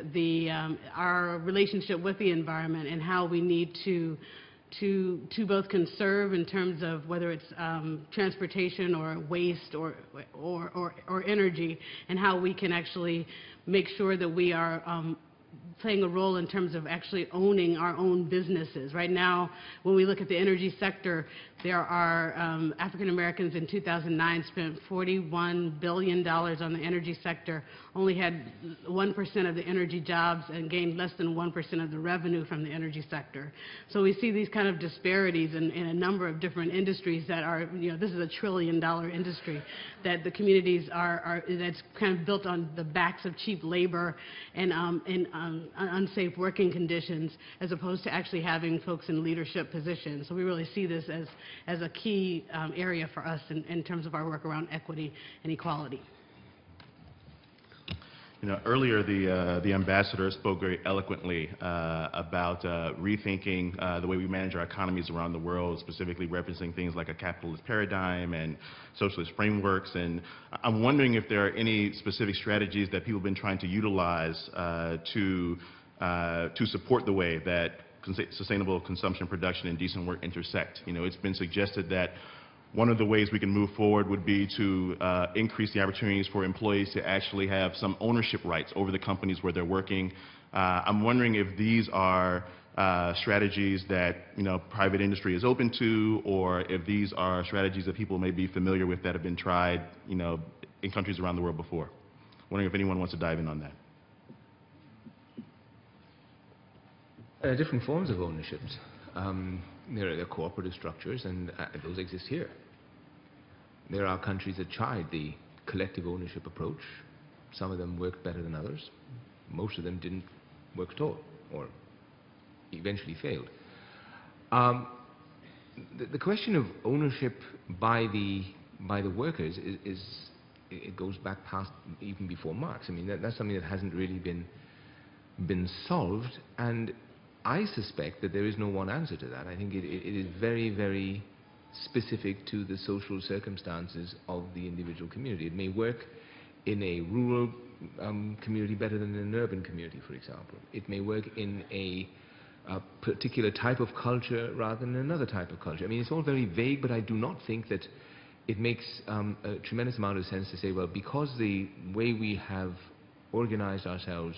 our relationship with the environment and how we need to both conserve in terms of whether it's transportation or waste or energy, and how we can actually make sure that we are playing a role in terms of actually owning our own businesses. Right now, when we look at the energy sector, there are African Americans in 2009 spent $41 billion on the energy sector, only had 1% of the energy jobs, and gained less than 1% of the revenue from the energy sector. So we see these kind of disparities in a number of different industries that are, this is a $1 trillion industry, that the communities that's kind of built on the backs of cheap labor and unsafe working conditions, as opposed to actually having folks in leadership positions. So we really see this as a key area for us in terms of our work around equity and equality. Earlier the ambassador spoke very eloquently about rethinking the way we manage our economies around the world, specifically referencing things like a capitalist paradigm and socialist frameworks. And I'm wondering if there are any specific strategies that people have been trying to utilize to support the way that sustainable consumption, production, and decent work intersect. It's been suggested that one of the ways we can move forward would be to increase the opportunities for employees to actually have some ownership rights over the companies where they're working. I'm wondering if these are strategies that private industry is open to, or if these are strategies that people may be familiar with that have been tried in countries around the world before. Wondering if anyone wants to dive in on that. Different forms of ownerships. There are cooperative structures, and those exist here. There are countries that tried the collective ownership approach. Some of them worked better than others. Most of them didn't work at all, or eventually failed. The question of ownership by the workers it goes back past even before Marx. I mean, that's something that hasn't really been solved, and I suspect that there is no one answer to that. I think it is very, very specific to the social circumstances of the individual community. It may work in a rural community better than in an urban community, for example. It may work in a particular type of culture rather than another type of culture. I mean, it's all very vague, but I do not think that it makes a tremendous amount of sense to say, well, because the way we have organized ourselves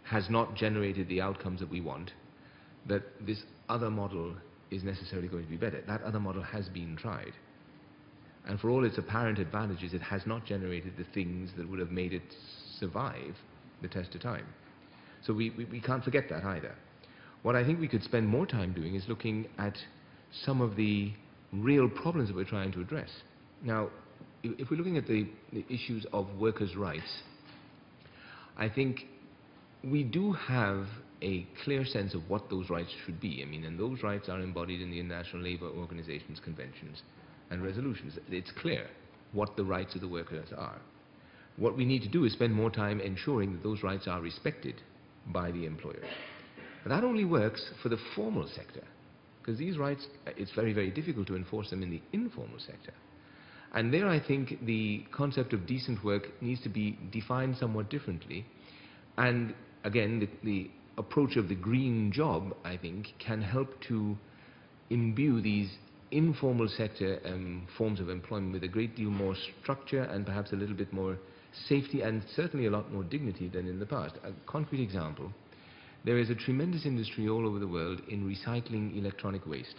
has not generated the outcomes that we want, that this other model is necessarily going to be better. That other model has been tried. And for all its apparent advantages, it has not generated the things that would have made it survive the test of time. So we can't forget that either. What I think we could spend more time doing is looking at some of the real problems that we're trying to address. Now, if we're looking at the issues of workers' rights, I think we do have a clear sense of what those rights should be. I mean, and those rights are embodied in the International Labour Organization's conventions and resolutions. It's clear what the rights of the workers are. What we need to do is spend more time ensuring that those rights are respected by the employers. But that only works for the formal sector, because these rights, it's very, very difficult to enforce them in the informal sector. And there I think the concept of decent work needs to be defined somewhat differently. And again, the approach of the green job, I think, can help to imbue these informal sector forms of employment with a great deal more structure and perhaps a little bit more safety and certainly a lot more dignity than in the past. A concrete example, there is a tremendous industry all over the world in recycling electronic waste.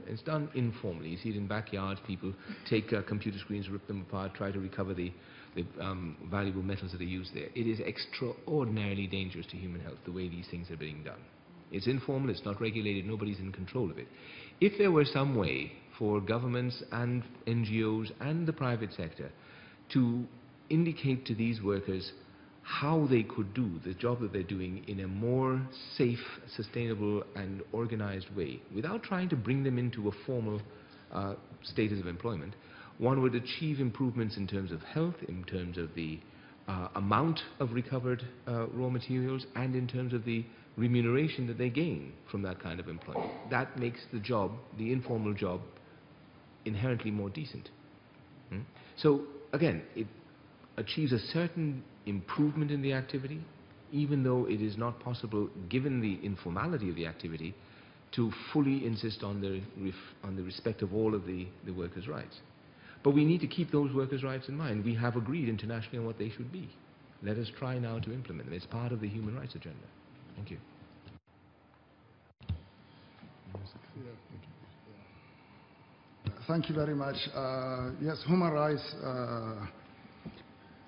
It's done informally. You see it in backyards. People take computer screens, rip them apart, try to recover the valuable metals that are used there. It is extraordinarily dangerous to human health, the way these things are being done. It's informal, it's not regulated, nobody's in control of it. If there were some way for governments and NGOs and the private sector to indicate to these workers how they could do the job that they're doing in a more safe, sustainable and organized way, without trying to bring them into a formal status of employment, one would achieve improvements in terms of health, in terms of the amount of recovered raw materials, and in terms of the remuneration that they gain from that kind of employment. That makes the job, the informal job, inherently more decent. So again, it achieves a certain improvement in the activity, even though it is not possible, given the informality of the activity, to fully insist on the respect of all of the workers' rights. But we need to keep those workers' rights in mind. We have agreed internationally on what they should be. Let us try now to implement them. It's part of the human rights agenda. Thank you. Thank you very much. Yes, human rights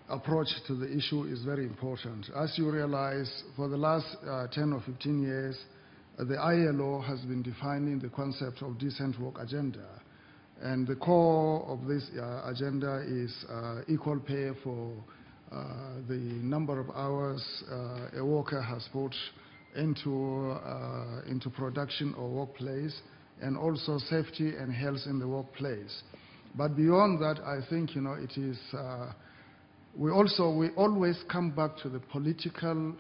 approach to the issue is very important. As you realize, for the last 10 or 15 years, the ILO has been defining the concept of decent work agenda. And the core of this agenda is equal pay for the number of hours a worker has put into production or workplace, and also safety and health in the workplace. But beyond that, I think it is we always come back to the political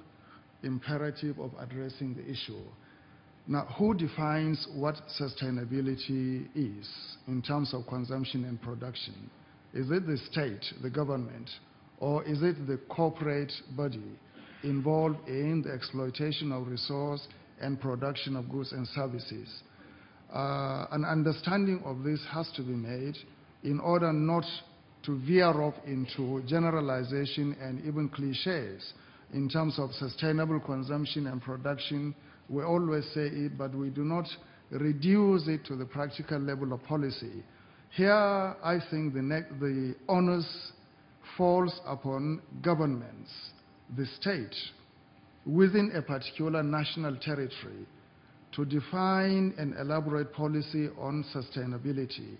imperative of addressing the issue. Now, who defines what sustainability is in terms of consumption and production? Is it the state, the government, or is it the corporate body involved in the exploitation of resource and production of goods and services? An understanding of this has to be made in order not to veer off into generalization and even cliches in terms of sustainable consumption and production. We always say it, but we do not reduce it to the practical level of policy. Here, I think the onus falls upon governments, the state, within a particular national territory, to define and elaborate policy on sustainability,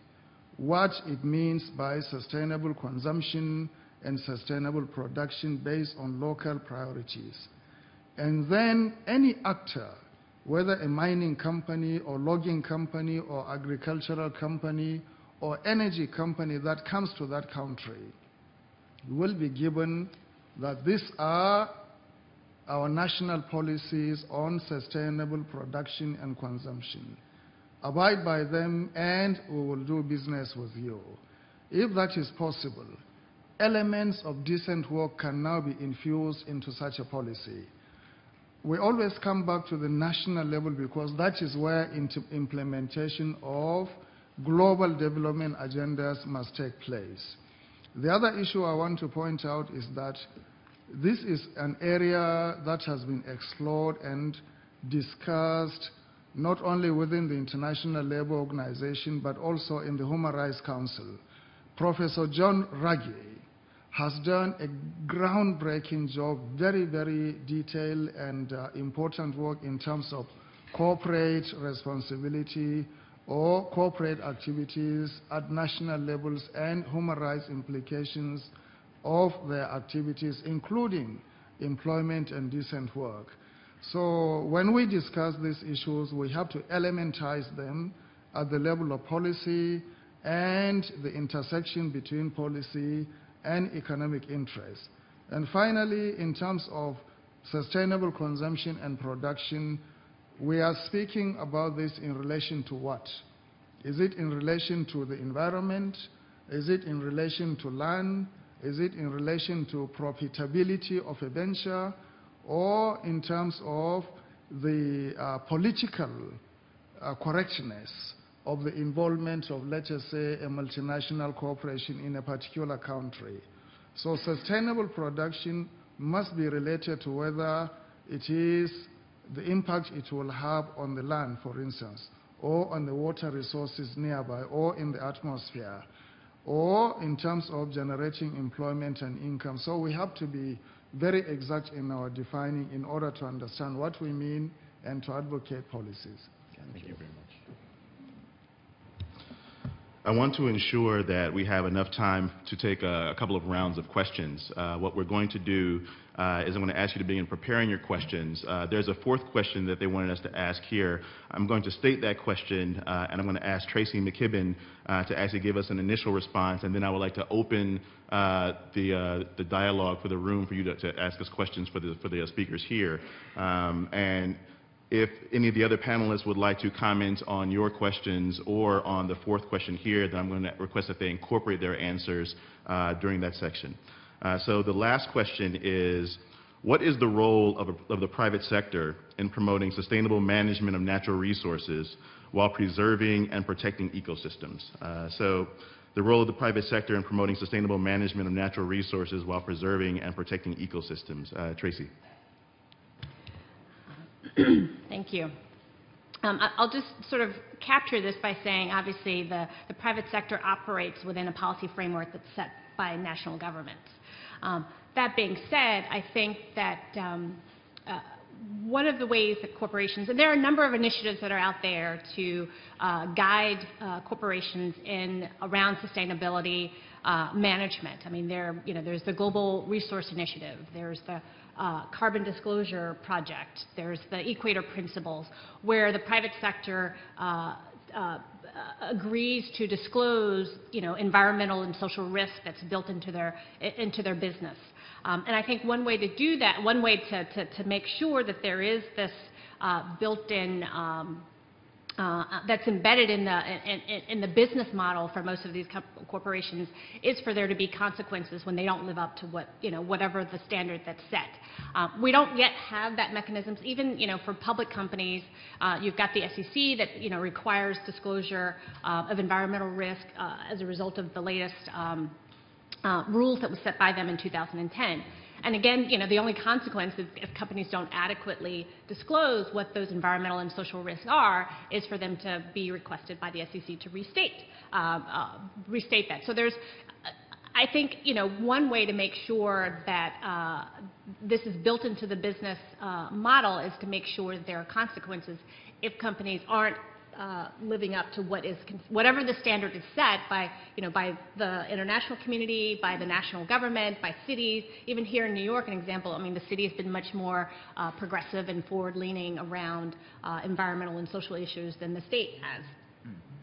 what it means by sustainable consumption and sustainable production based on local priorities. And then any actor, whether a mining company or logging company or agricultural company or energy company that comes to that country, will be given that these are our national policies on sustainable production and consumption. Abide by them and we will do business with you. If that is possible, elements of decent work can now be infused into such a policy. We always come back to the national level because that is where implementation of global development agendas must take place. The other issue I want to point out is that this is an area that has been explored and discussed not only within the International Labour Organization but also in the Human Rights Council. Professor John Ruggie has done a groundbreaking job, very, very detailed and important work in terms of corporate responsibility or corporate activities at national levels and human rights implications of their activities, including employment and decent work. So when we discuss these issues, we have to elementize them at the level of policy and the intersection between policy and economic interests. And finally, in terms of sustainable consumption and production, we are speaking about this in relation to what? Is it in relation to the environment? Is it in relation to land? Is it in relation to profitability of a venture? Or in terms of the political correctness of the involvement of, let us say, a multinational corporation in a particular country? So sustainable production must be related to whether it is the impact it will have on the land, for instance, or on the water resources nearby, or in the atmosphere, or in terms of generating employment and income. So we have to be very exact in our defining in order to understand what we mean and to advocate policies. Thank you very much. I want to ensure that we have enough time to take a couple of rounds of questions. What we're going to do is I'm going to ask you to begin preparing your questions. There's a fourth question that they wanted us to ask here. I'm going to state that question, and I'm going to ask Tracy McKibben to actually give us an initial response, and then I would like to open the dialogue for the room for you to ask us questions for the speakers here. And if any of the other panelists would like to comment on your questions or on the fourth question here, then I'm going to request that they incorporate their answers during that section. So the last question is, what is the role of the private sector in promoting sustainable management of natural resources while preserving and protecting ecosystems? So the role of the private sector in promoting sustainable management of natural resources while preserving and protecting ecosystems. Tracy. Thank you. I'll just sort of capture this by saying, obviously, the private sector operates within a policy framework that's set by national governments. That being said, I think that one of the ways that corporations, and there are a number of initiatives that are out there to guide corporations around sustainability management. I mean, there's the Global Resource Initiative, there's the Carbon Disclosure Project, there's the Equator Principles, where the private sector agrees to disclose, environmental and social risk that's built into their business. And I think one way to do that, one way to make sure that there is this built-in that's embedded in the business model for most of these corporations is for there to be consequences when they don't live up to whatever the standard that's set. We don't yet have that mechanisms. Even for public companies, you've got the SEC that requires disclosure of environmental risk as a result of the latest rules that was set by them in 2010. And again, the only consequence if companies don't adequately disclose what those environmental and social risks are is for them to be requested by the SEC to restate that. So there's, I think, one way to make sure that this is built into the business model is to make sure that there are consequences if companies aren't living up to whatever the standard is set by, by the international community, by the national government, by cities. Even here in New York, an example, the city has been much more progressive and forward-leaning around environmental and social issues than the state has.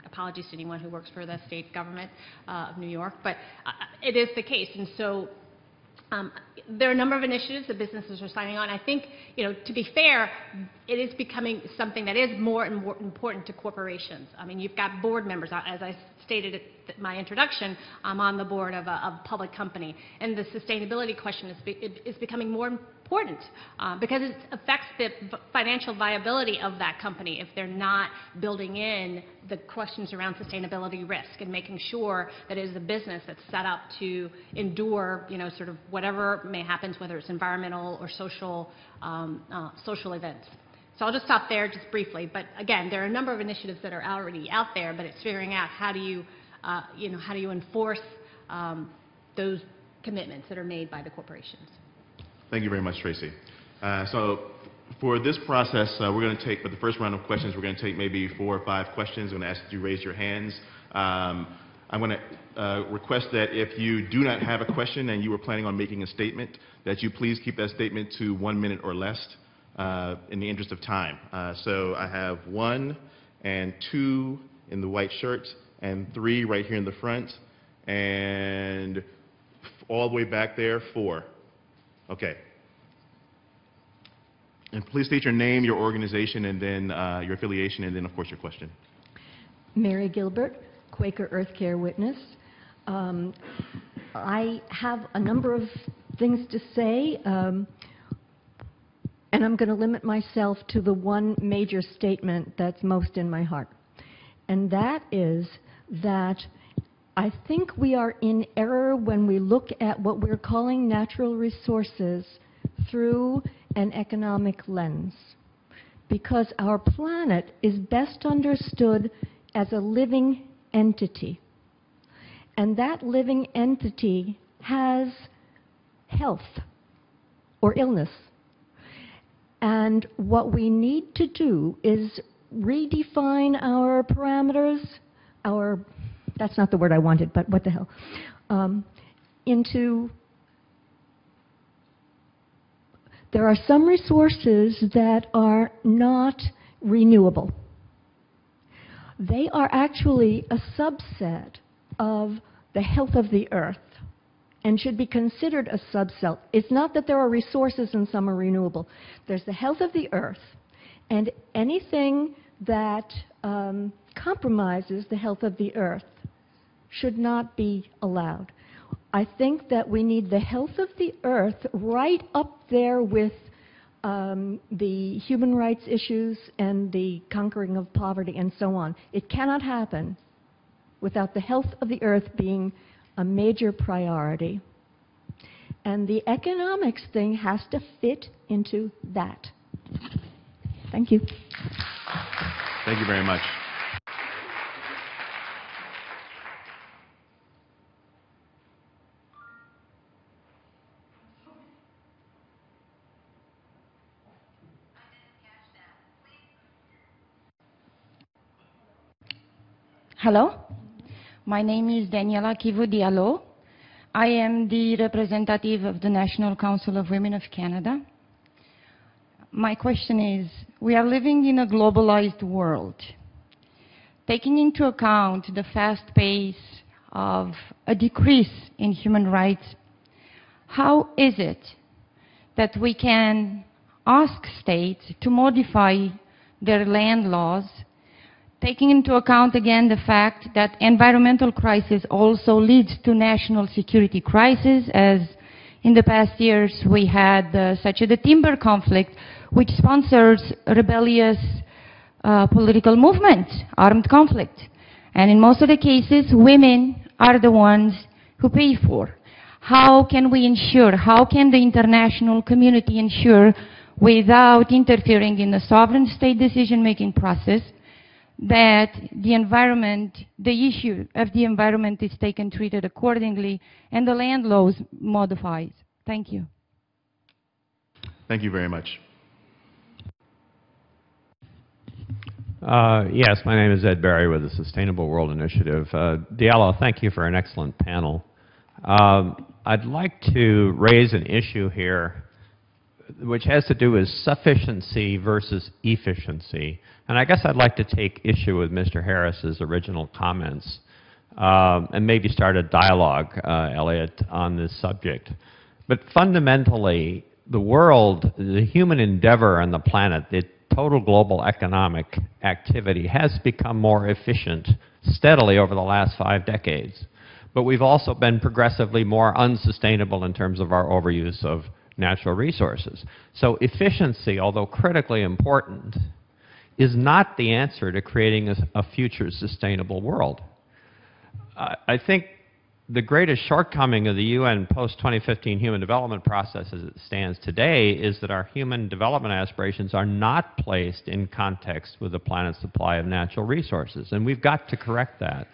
Apologies to anyone who works for the state government of New York, but it is the case. And so there are a number of initiatives that businesses are signing on. I think, to be fair, it is becoming something that is more and more important to corporations. You've got board members. As I stated in my introduction, I'm on the board of a public company, and the sustainability question is becoming more important because it affects the financial viability of that company if they're not building in the questions around sustainability risk and making sure that it is a business that's set up to endure, sort of whatever may happen, whether it's environmental or social events. So I'll just stop there just briefly. But again, there are a number of initiatives that are already out there, but it's figuring out how do you enforce those commitments that are made by the corporations. Thank you very much, Tracy. So for this process, we're going to take, for the first round of questions, we're going to take maybe 4 or 5 questions. I'm going to ask you to raise your hands. I'm going to request that if you do not have a question and you were planning on making a statement, that you please keep that statement to 1 minute or less in the interest of time. So I have 1 and 2 in the white shirts and 3 right here in the front and all the way back there, 4. Okay. And please state your name, your organization, and then your affiliation, and then, of course, your question. Mary Gilbert, Quaker Earth Care Witness. I have a number of things to say, and I'm going to limit myself to the one major statement that's most in my heart. And that is that I think we are in error when we look at what we're calling natural resources through an economic lens, because our planet is best understood as a living entity. And that living entity has health or illness. And what we need to do is redefine our parameters, that's not the word I wanted, but what the hell, there are some resources that are not renewable. They are actually a subset of the health of the earth and should be considered a subset. It's not that there are resources and some are renewable. There's the health of the earth, and anything that compromises the health of the earth should not be allowed. I think that we need the health of the earth right up there with the human rights issues and the conquering of poverty and so on. It cannot happen without the health of the earth being a major priority. And the economics thing has to fit into that. Thank you. Thank you very much. Hello, my name is Daniela Kivu Diallo. I am the representative of the National Council of Women of Canada. My question is, we are living in a globalized world. taking into account the fast pace of a decrease in human rights, how is it that we can ask states to modify their land laws, taking into account again the fact that environmental crisis also leads to national security crisis, as in the past years we had such the timber conflict, which sponsors rebellious political movements, armed conflict. And in most of the cases, women are the ones who pay for. How can we ensure, how can the international community ensure, without interfering in the sovereign state decision-making process, that the environment, the issue of the environment is taken, treated accordingly, and the land laws modifies? Thank you. Thank you very much. Yes, my name is Ed Barry with the Sustainable World Initiative. Diallo, thank you for an excellent panel. I'd like to raise an issue here which has to do with sufficiency versus efficiency. And I guess I'd like to take issue with Mr. Harris's original comments and maybe start a dialogue, Elliot, on this subject. But fundamentally, the world, the human endeavor on the planet, the total global economic activity has become more efficient steadily over the last 5 decades. But we've also been progressively more unsustainable in terms of our overuse of natural resources. So efficiency, although critically important, is not the answer to creating a future sustainable world. I think the greatest shortcoming of the UN post-2015 human development process as it stands today is that our human development aspirations are not placed in context with the planet's supply of natural resources, and we've got to correct that.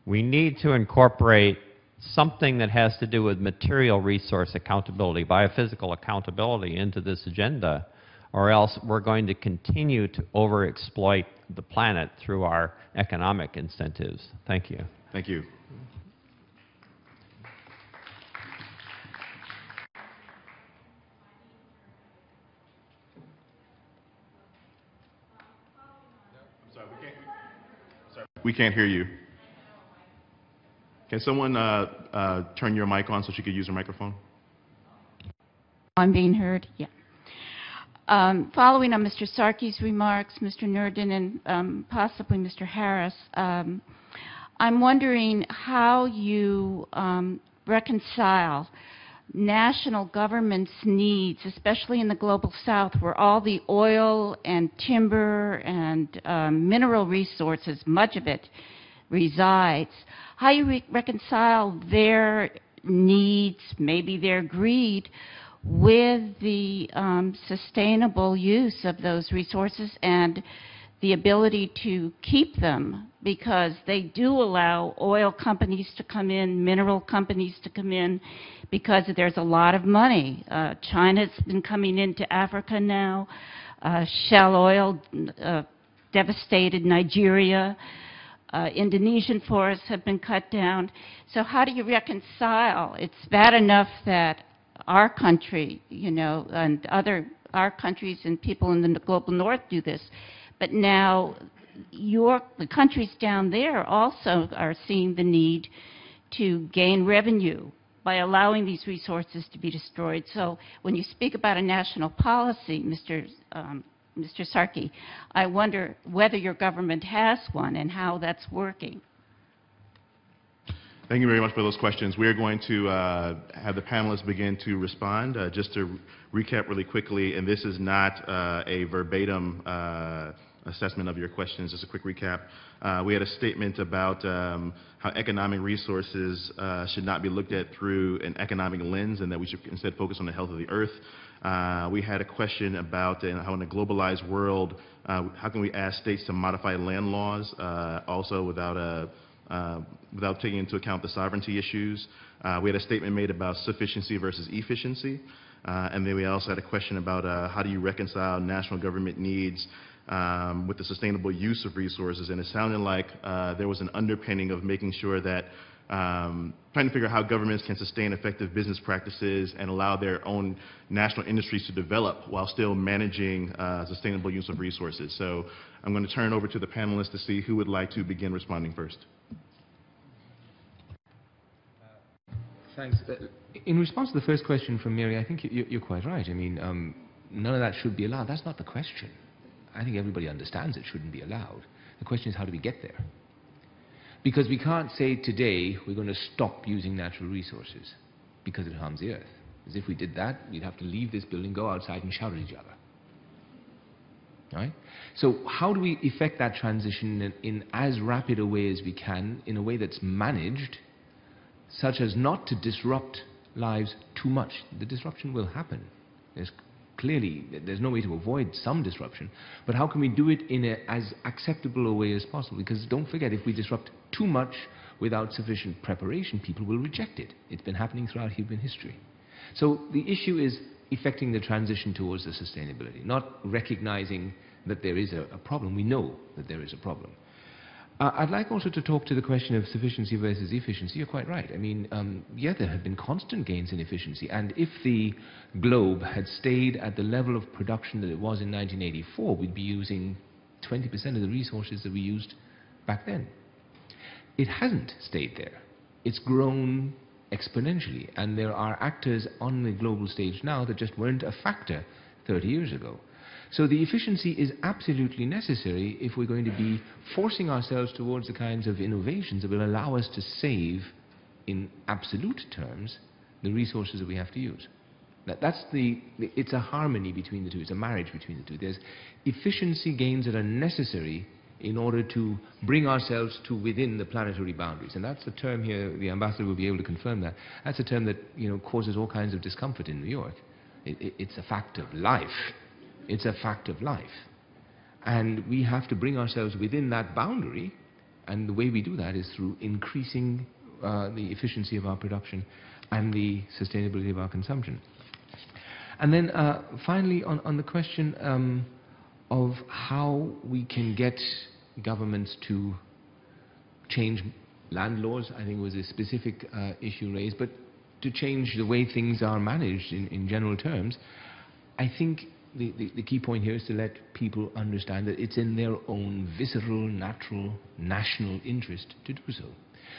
We need to incorporate something that has to do with material resource accountability, biophysical accountability into this agenda, or else we're going to continue to overexploit the planet through our economic incentives. Thank you. Thank you. We can't hear you. Can someone turn your mic on so she could use her microphone? I'm being heard? Yeah. Following on Mr. Sarki's remarks, Mr. Nurdin, and possibly Mr. Harris, I'm wondering how you reconcile national governments' needs, especially in the global south, where all the oil and timber and mineral resources, much of it, resides. How you reconcile their needs, maybe their greed, with the sustainable use of those resources and the ability to keep them, because they do allow oil companies to come in, mineral companies to come in, because there's a lot of money. China's been coming into Africa now. Shell oil devastated Nigeria. Indonesian forests have been cut down. So how do you reconcile? It's bad enough that our country, you know, and our countries and people in the global north do this, but now the countries down there also are seeing the need to gain revenue by allowing these resources to be destroyed. So when you speak about a national policy, Mr. Sarki, I wonder whether your government has one and how that's working. Thank you very much for those questions. We are going to have the panelists begin to respond. Just to recap really quickly, and this is not a verbatim assessment of your questions, just a quick recap. We had a statement about how economic resources should not be looked at through an economic lens, and that we should instead focus on the health of the earth. We had a question about how in a globalized world, how can we ask states to modify land laws, also without taking into account the sovereignty issues. We had a statement made about sufficiency versus efficiency. And then we also had a question about how do you reconcile national government needs with the sustainable use of resources. And it sounded like there was an underpinning of making sure that trying to figure out how governments can sustain effective business practices and allow their own national industries to develop while still managing sustainable use of resources. So I'm going to turn over to the panelists to see who would like to begin responding first. Thanks. In response to the first question from Mary, I think you're quite right. I mean, none of that should be allowed. That's not the question. I think everybody understands it shouldn't be allowed. The question is, how do we get there? Because we can't say today we're going to stop using natural resources because it harms the earth. As if we did that, we'd have to leave this building, go outside and shout at each other. Right? So how do we effect that transition in as rapid a way as we can, in a way that's managed, such as not to disrupt lives too much? The disruption will happen. There's no way to avoid some disruption, but how can we do it in as acceptable a way as possible? Because don't forget, if we disrupt too much without sufficient preparation, people will reject it. It's been happening throughout human history. So the issue is effecting the transition towards the sustainability, not recognizing that there is a problem. We know that there is a problem. I'd like also to talk to the question of sufficiency versus efficiency. You're quite right. I mean, yeah, there have been constant gains in efficiency, and if the globe had stayed at the level of production that it was in 1984, we'd be using 20% of the resources that we used back then. It hasn't stayed there. It's grown exponentially, and there are actors on the global stage now that just weren't a factor 30 years ago. So the efficiency is absolutely necessary if we're going to be forcing ourselves towards the kinds of innovations that will allow us to save, in absolute terms, the resources that we have to use. It's a harmony between the two. It's a marriage between the two. There's efficiency gains that are necessary in order to bring ourselves to within the planetary boundaries. And that's a term here, the ambassador will be able to confirm that. That's a term that causes all kinds of discomfort in New York. It's a fact of life. It's a fact of life. And we have to bring ourselves within that boundary, and the way we do that is through increasing the efficiency of our production and the sustainability of our consumption. And then finally, on the question of how we can get governments to change land laws, I think was a specific issue raised, but to change the way things are managed in general terms, I think the key point here is to let people understand that it's in their own visceral, natural, national interest to do so.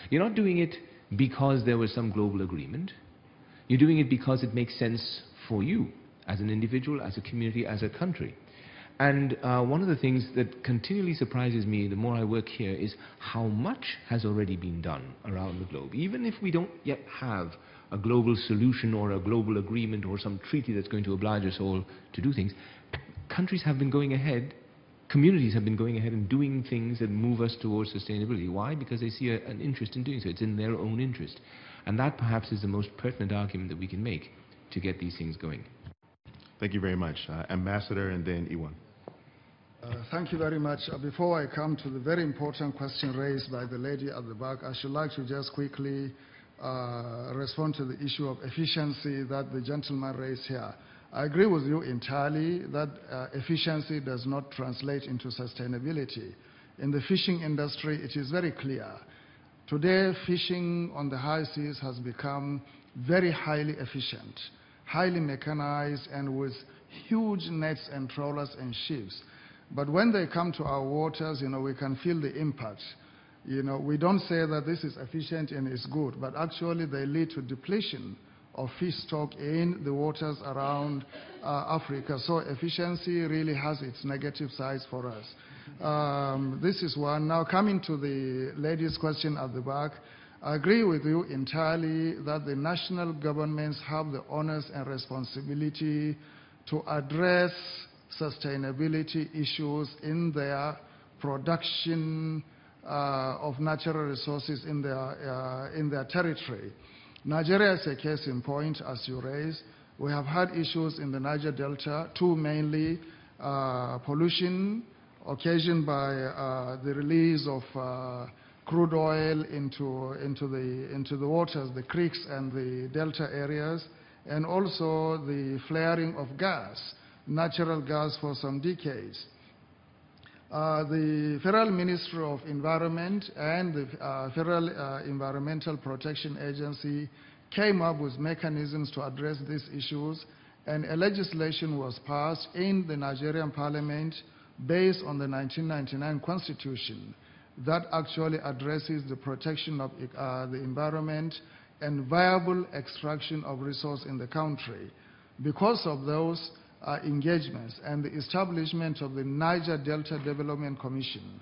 You're not doing it because there was some global agreement. You're doing it because it makes sense for you as an individual, as a community, as a country. And one of the things that continually surprises me the more I work here is how much has already been done around the globe. Even if we don't yet have a global solution or a global agreement or some treaty that's going to oblige us all to do things, countries have been going ahead, communities have been going ahead and doing things that move us towards sustainability. Why? Because they see an interest in doing so. It's in their own interest. And that perhaps is the most pertinent argument that we can make to get these things going. Thank you very much. Ambassador and then Iwan. Thank you very much. Before I come to the very important question raised by the lady at the back, I should like to just quickly respond to the issue of efficiency that the gentleman raised here. I agree with you entirely that efficiency does not translate into sustainability. In the fishing industry, it is very clear. Today, fishing on the high seas has become very highly efficient, highly mechanized, and with huge nets and trawlers and ships. But when they come to our waters, we can feel the impact. We don't say that this is efficient and it's good, but actually they lead to depletion of fish stock in the waters around Africa. So efficiency really has its negative sides for us. This is one. Now coming to the lady's question at the back, I agree with you entirely that the national governments have the onus and responsibility to address sustainability issues in their production of natural resources in their territory. Nigeria is a case in point, as you raised. We have had issues in the Niger Delta, two mainly: pollution occasioned by the release of crude oil into the waters, the creeks and the delta areas, and also the flaring of gas, natural gas for some decades. The Federal Ministry of Environment and the Federal Environmental Protection Agency came up with mechanisms to address these issues, and a legislation was passed in the Nigerian Parliament based on the 1999 Constitution that actually addresses the protection of the environment and viable extraction of resource in the country. Because of those engagements and the establishment of the Niger Delta Development Commission,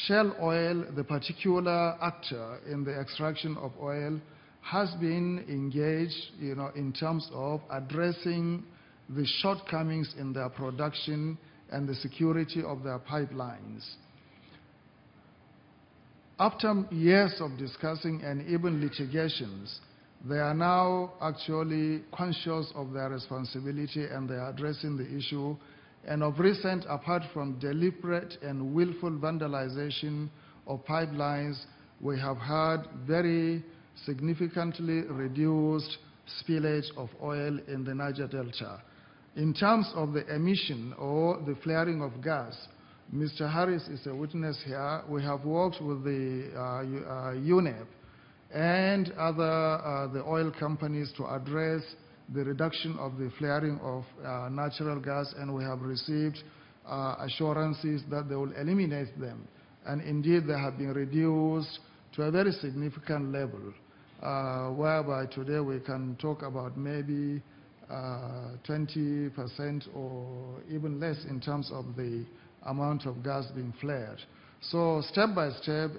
Shell Oil, the particular actor in the extraction of oil, has been engaged, in terms of addressing the shortcomings in their production and the security of their pipelines. After years of discussing and even litigations, they are now actually conscious of their responsibility and they are addressing the issue. And of recent, apart from deliberate and willful vandalization of pipelines, we have had very significantly reduced spillage of oil in the Niger Delta. In terms of the emission or the flaring of gas, Mr. Harris is a witness here. We have worked with the UNEP and other the oil companies to address the reduction of the flaring of natural gas, and we have received assurances that they will eliminate them. And indeed, they have been reduced to a very significant level, whereby today we can talk about maybe 20% or even less in terms of the amount of gas being flared. So step by step,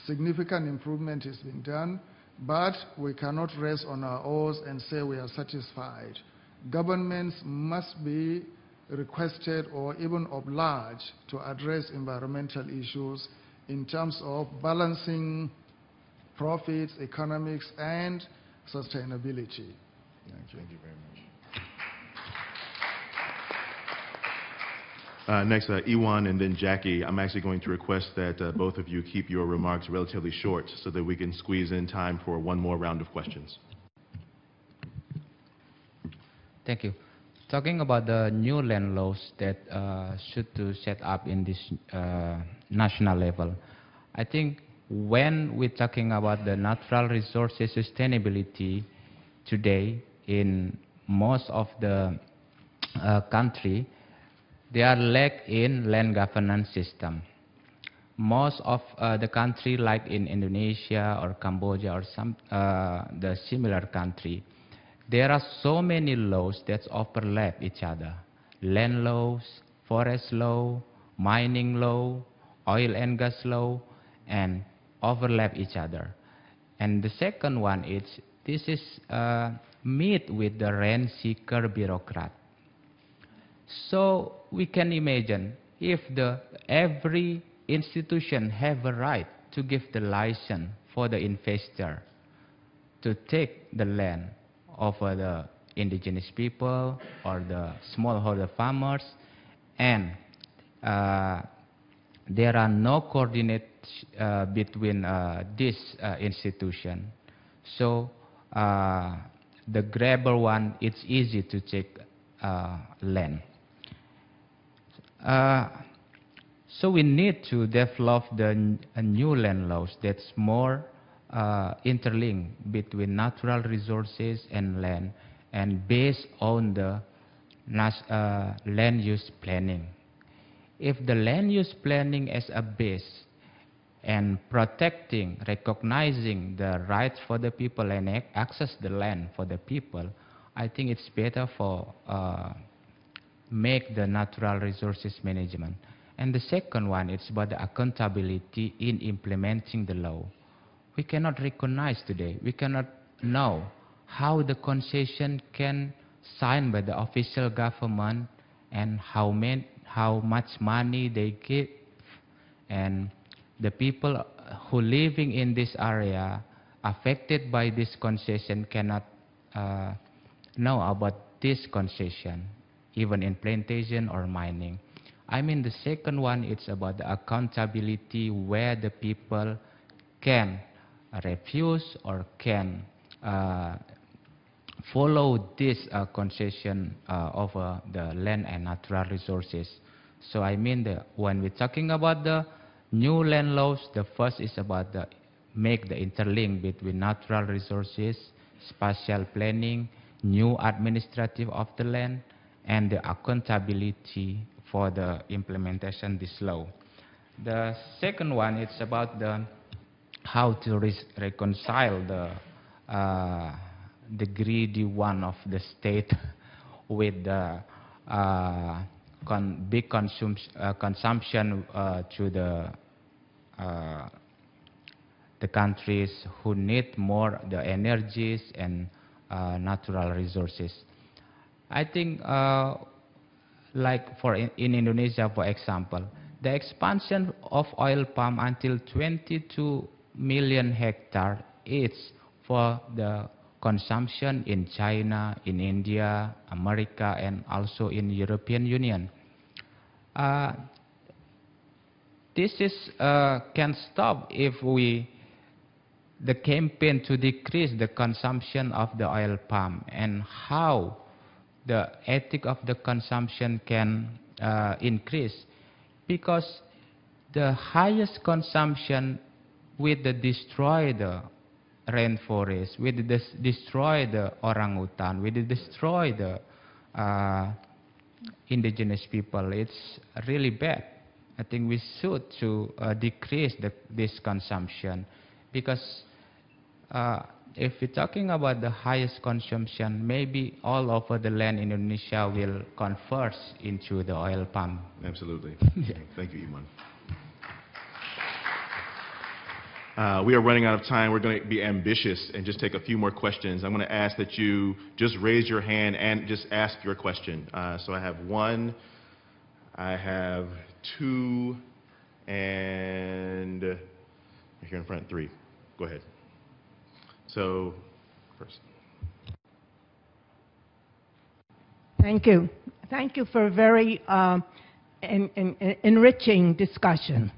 significant improvement is being done, but we cannot rest on our oars and say we are satisfied. Governments must be requested or even obliged to address environmental issues in terms of balancing profits, economics, and sustainability. Thank you very much. Next, Iwan and then Jackie. I'm actually going to request that both of you keep your remarks relatively short so that we can squeeze in time for one more round of questions. Thank you. Talking about the new land laws that should to set up in this national level, I think when we're talking about the natural resources sustainability today in most of the country, they are lack in land governance system. Most of the country, like in Indonesia or Cambodia or some the similar country, there are so many laws that overlap each other. Land laws, forest law, mining law, oil and gas law, and overlap each other. And the second one is, this is meet with the rent seeker bureaucrat. So we can imagine if every institution have a right to give the license for the investor to take the land of the indigenous people or the smallholder farmers, and there are no coordinate between this institution. So the grabber one, it's easy to take land. So we need to develop the new land laws that's more interlinked between natural resources and land, and based on the land use planning. If the land use planning as a base and protecting, recognizing the rights for the people and access the land for the people, I think it's better for make the natural resources management. And the second one, it's about the accountability in implementing the law. We cannot recognize today, we cannot know how the concession can signed by the official government and how much money they give, and the people who living in this area affected by this concession cannot know about this concession, even in plantation or mining. I mean, the second one, it's about the accountability where the people can refuse or can follow this concession over the land and natural resources. So I mean, when we're talking about the new land laws, the first is about make the interlink between natural resources, spatial planning, new administrative of the land, and the accountability for the implementation of this law. The second one, it's about how to reconcile the greedy one of the state with the big consumption to the countries who need more the energies and natural resources. I think like in Indonesia, for example, the expansion of oil palm until 22 million hectares is for the consumption in China, in India, America, and also in European Union. This is can stop if the campaign to decrease the consumption of the oil palm, and how the ethic of the consumption can increase, because the highest consumption with the destroy the rainforest, with the destroy the orangutan, with the destroy the indigenous people, it's really bad. I think we should to decrease this consumption, because if we're talking about the highest consumption, maybe all over the land in Indonesia will convert into the oil palm. Absolutely. Yeah. Thank you, Iman. We are running out of time. We're going to be ambitious and just take a few more questions. I'm going to ask that you just raise your hand and just ask your question. So I have one, I have two, and here in front, three. Go ahead. So, first. Thank you. Thank you for a very enriching discussion.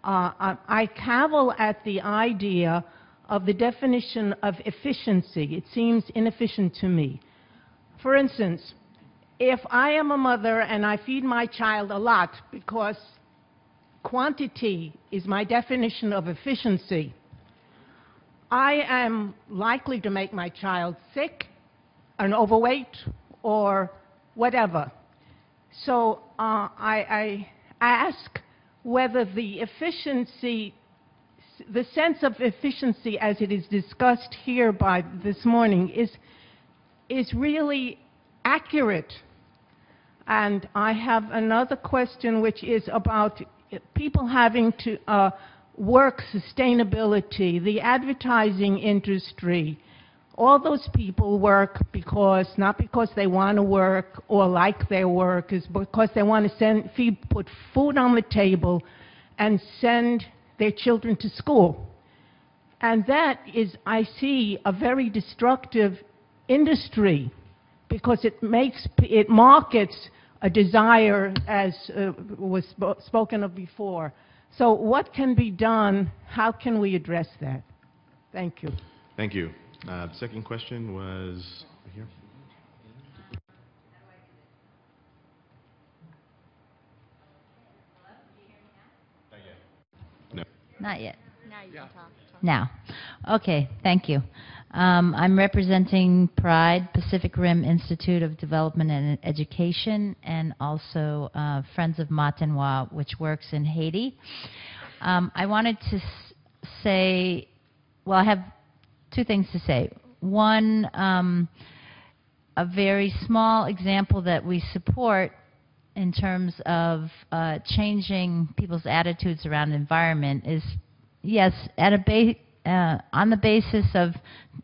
I cavil at the idea of the definition of efficiency. It seems inefficient to me. For instance, if I am a mother and I feed my child a lot because quantity is my definition of efficiency, I am likely to make my child sick and overweight or whatever. So I ask whether the efficiency, the sense of efficiency as it is discussed here by this morning is really accurate. And I have another question, which is about people having to work sustainability, the advertising industry. All those people work not because they want to work or like their work, is because they want to put food on the table and send their children to school. And that is, I see, a very destructive industry, because it markets a desire, as was spoken of before. So what can be done? How can we address that? Thank you. Thank you. The second question was here. No. Not yet. Now you can talk. Now. Okay, thank you. I'm representing PRIDE, Pacific Rim Institute of Development and Education, and also Friends of Matenwa, which works in Haiti. I wanted to say, well, I have two things to say. One, a very small example that we support in terms of changing people's attitudes around the environment is, yes, on the basis of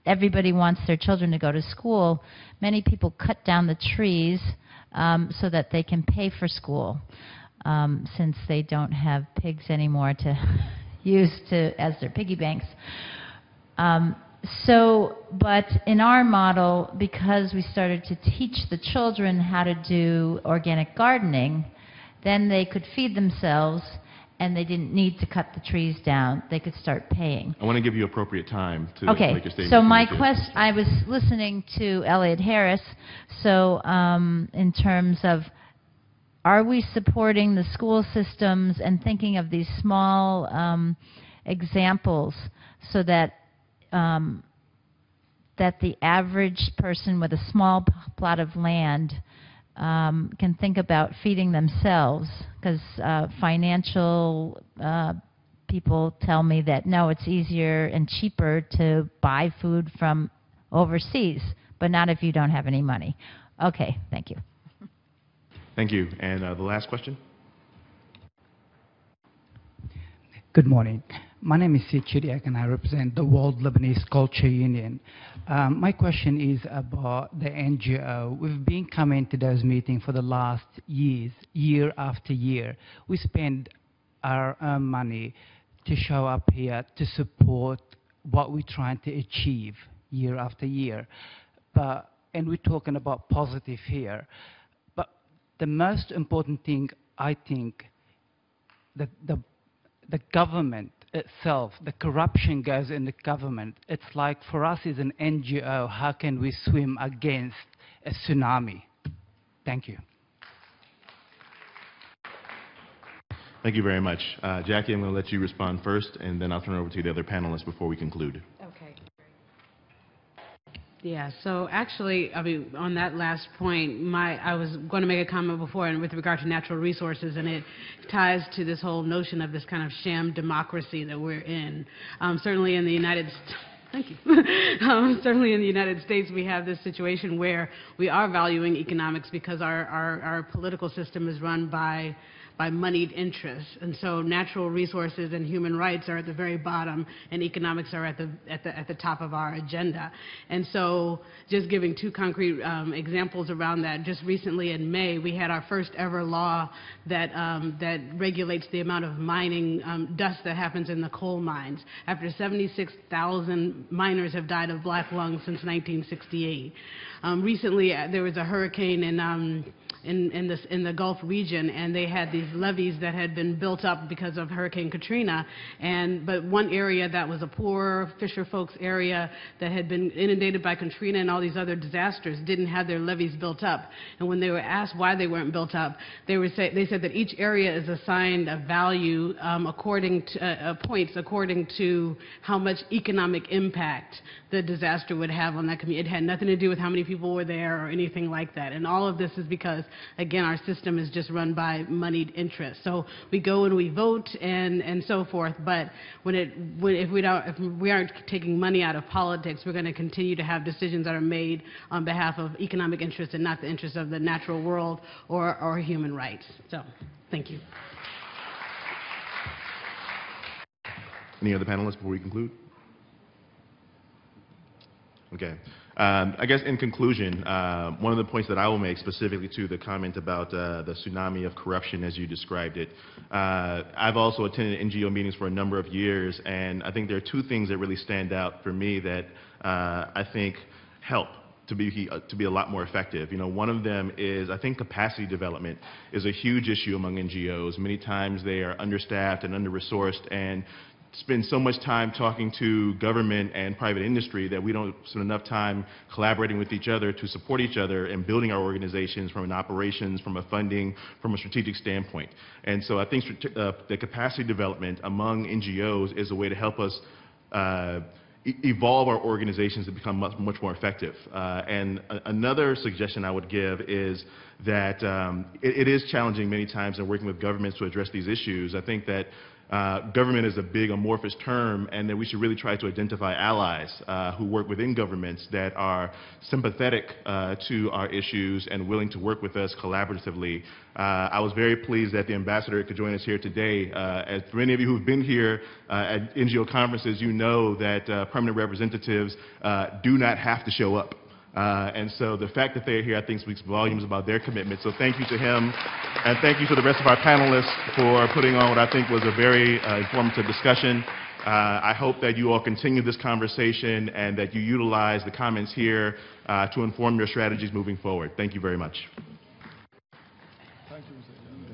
everybody wants their children to go to school, many people cut down the trees so that they can pay for school, since they don't have pigs anymore to use as their piggy banks. But in our model, because we started to teach the children how to do organic gardening, then they could feed themselves and they didn't need to cut the trees down. They could start paying. I want to give you appropriate time to make your statement. So my question, I was listening to Elliot Harris, so in terms of are we supporting the school systems and thinking of these small examples so that that the average person with a small plot of land can think about feeding themselves? Because financial people tell me that no, it's easier and cheaper to buy food from overseas, but not if you don't have any money. Okay, thank you. Thank you. And the last question? Good morning. My name is Sid Chidiak, and I represent the World Lebanese Culture Union. My question is about the NGO. We've been coming to those meetings for the last years, year after year. We spend our own money to show up here to support what we're trying to achieve year after year. And we're talking about positive here. But the most important thing, I think, that the government itself, the corruption goes in the government. It's like for us as an NGO, how can we swim against a tsunami? Thank you. Thank you very much. Jackie, I'm going to let you respond first, and then I'll turn it over to the other panelists before we conclude. Okay. Yeah, so actually, I mean, on that last point, I was going to make a comment before and with regard to natural resources, and it ties to this whole notion of this kind of sham democracy that we're in. Certainly in the United States. Thank you. Certainly in the United States, we have this situation where we are valuing economics because our political system is run by moneyed interests, and so natural resources and human rights are at the very bottom, and economics are at the top of our agenda. And so, just giving two concrete examples around that. Just recently in May, we had our first ever law that regulates the amount of mining dust that happens in the coal mines. After 76,000 miners have died of black lung since 1968. Recently, there was a hurricane in the Gulf region, and they had these levees that had been built up because of Hurricane Katrina. But one area that was a poor fisher folks area that had been inundated by Katrina and all these other disasters didn't have their levees built up. And when they were asked why they weren't built up, they said that each area is assigned a value according to points according to how much economic impact the disaster would have on that community. It had nothing to do with how many people were there or anything like that. And all of this is because, again, our system is just run by moneyed interests. So we go and we vote and so forth, but if we aren't taking money out of politics, we're going to continue to have decisions that are made on behalf of economic interests and not the interests of the natural world or human rights. So, thank you. Any other panelists before we conclude? Okay. I guess in conclusion, one of the points that I will make specifically to the comment about the tsunami of corruption as you described it, I've also attended NGO meetings for a number of years, and I think there are two things that really stand out for me that I think help to be a lot more effective. You know, one of them is, I think capacity development is a huge issue among NGOs. Many times they are understaffed and under-resourced and spend so much time talking to government and private industry that we don't spend enough time collaborating with each other to support each other and building our organizations from an operations, from a funding, from a strategic standpoint. And so I think the capacity development among NGOs is a way to help us evolve our organizations to become much more effective. And another suggestion I would give is that it is challenging many times in working with governments to address these issues. I think that government is a big amorphous term, and that we should really try to identify allies who work within governments that are sympathetic to our issues and willing to work with us collaboratively. I was very pleased that the ambassador could join us here today. As for many of you who've been here at NGO conferences, you know that permanent representatives do not have to show up. And so the fact that they're here, I think, speaks volumes about their commitment. So thank you to him, and thank you to the rest of our panelists for putting on what I think was a very informative discussion. I hope that you all continue this conversation and that you utilize the comments here to inform your strategies moving forward. Thank you very much. Thank you, Mr.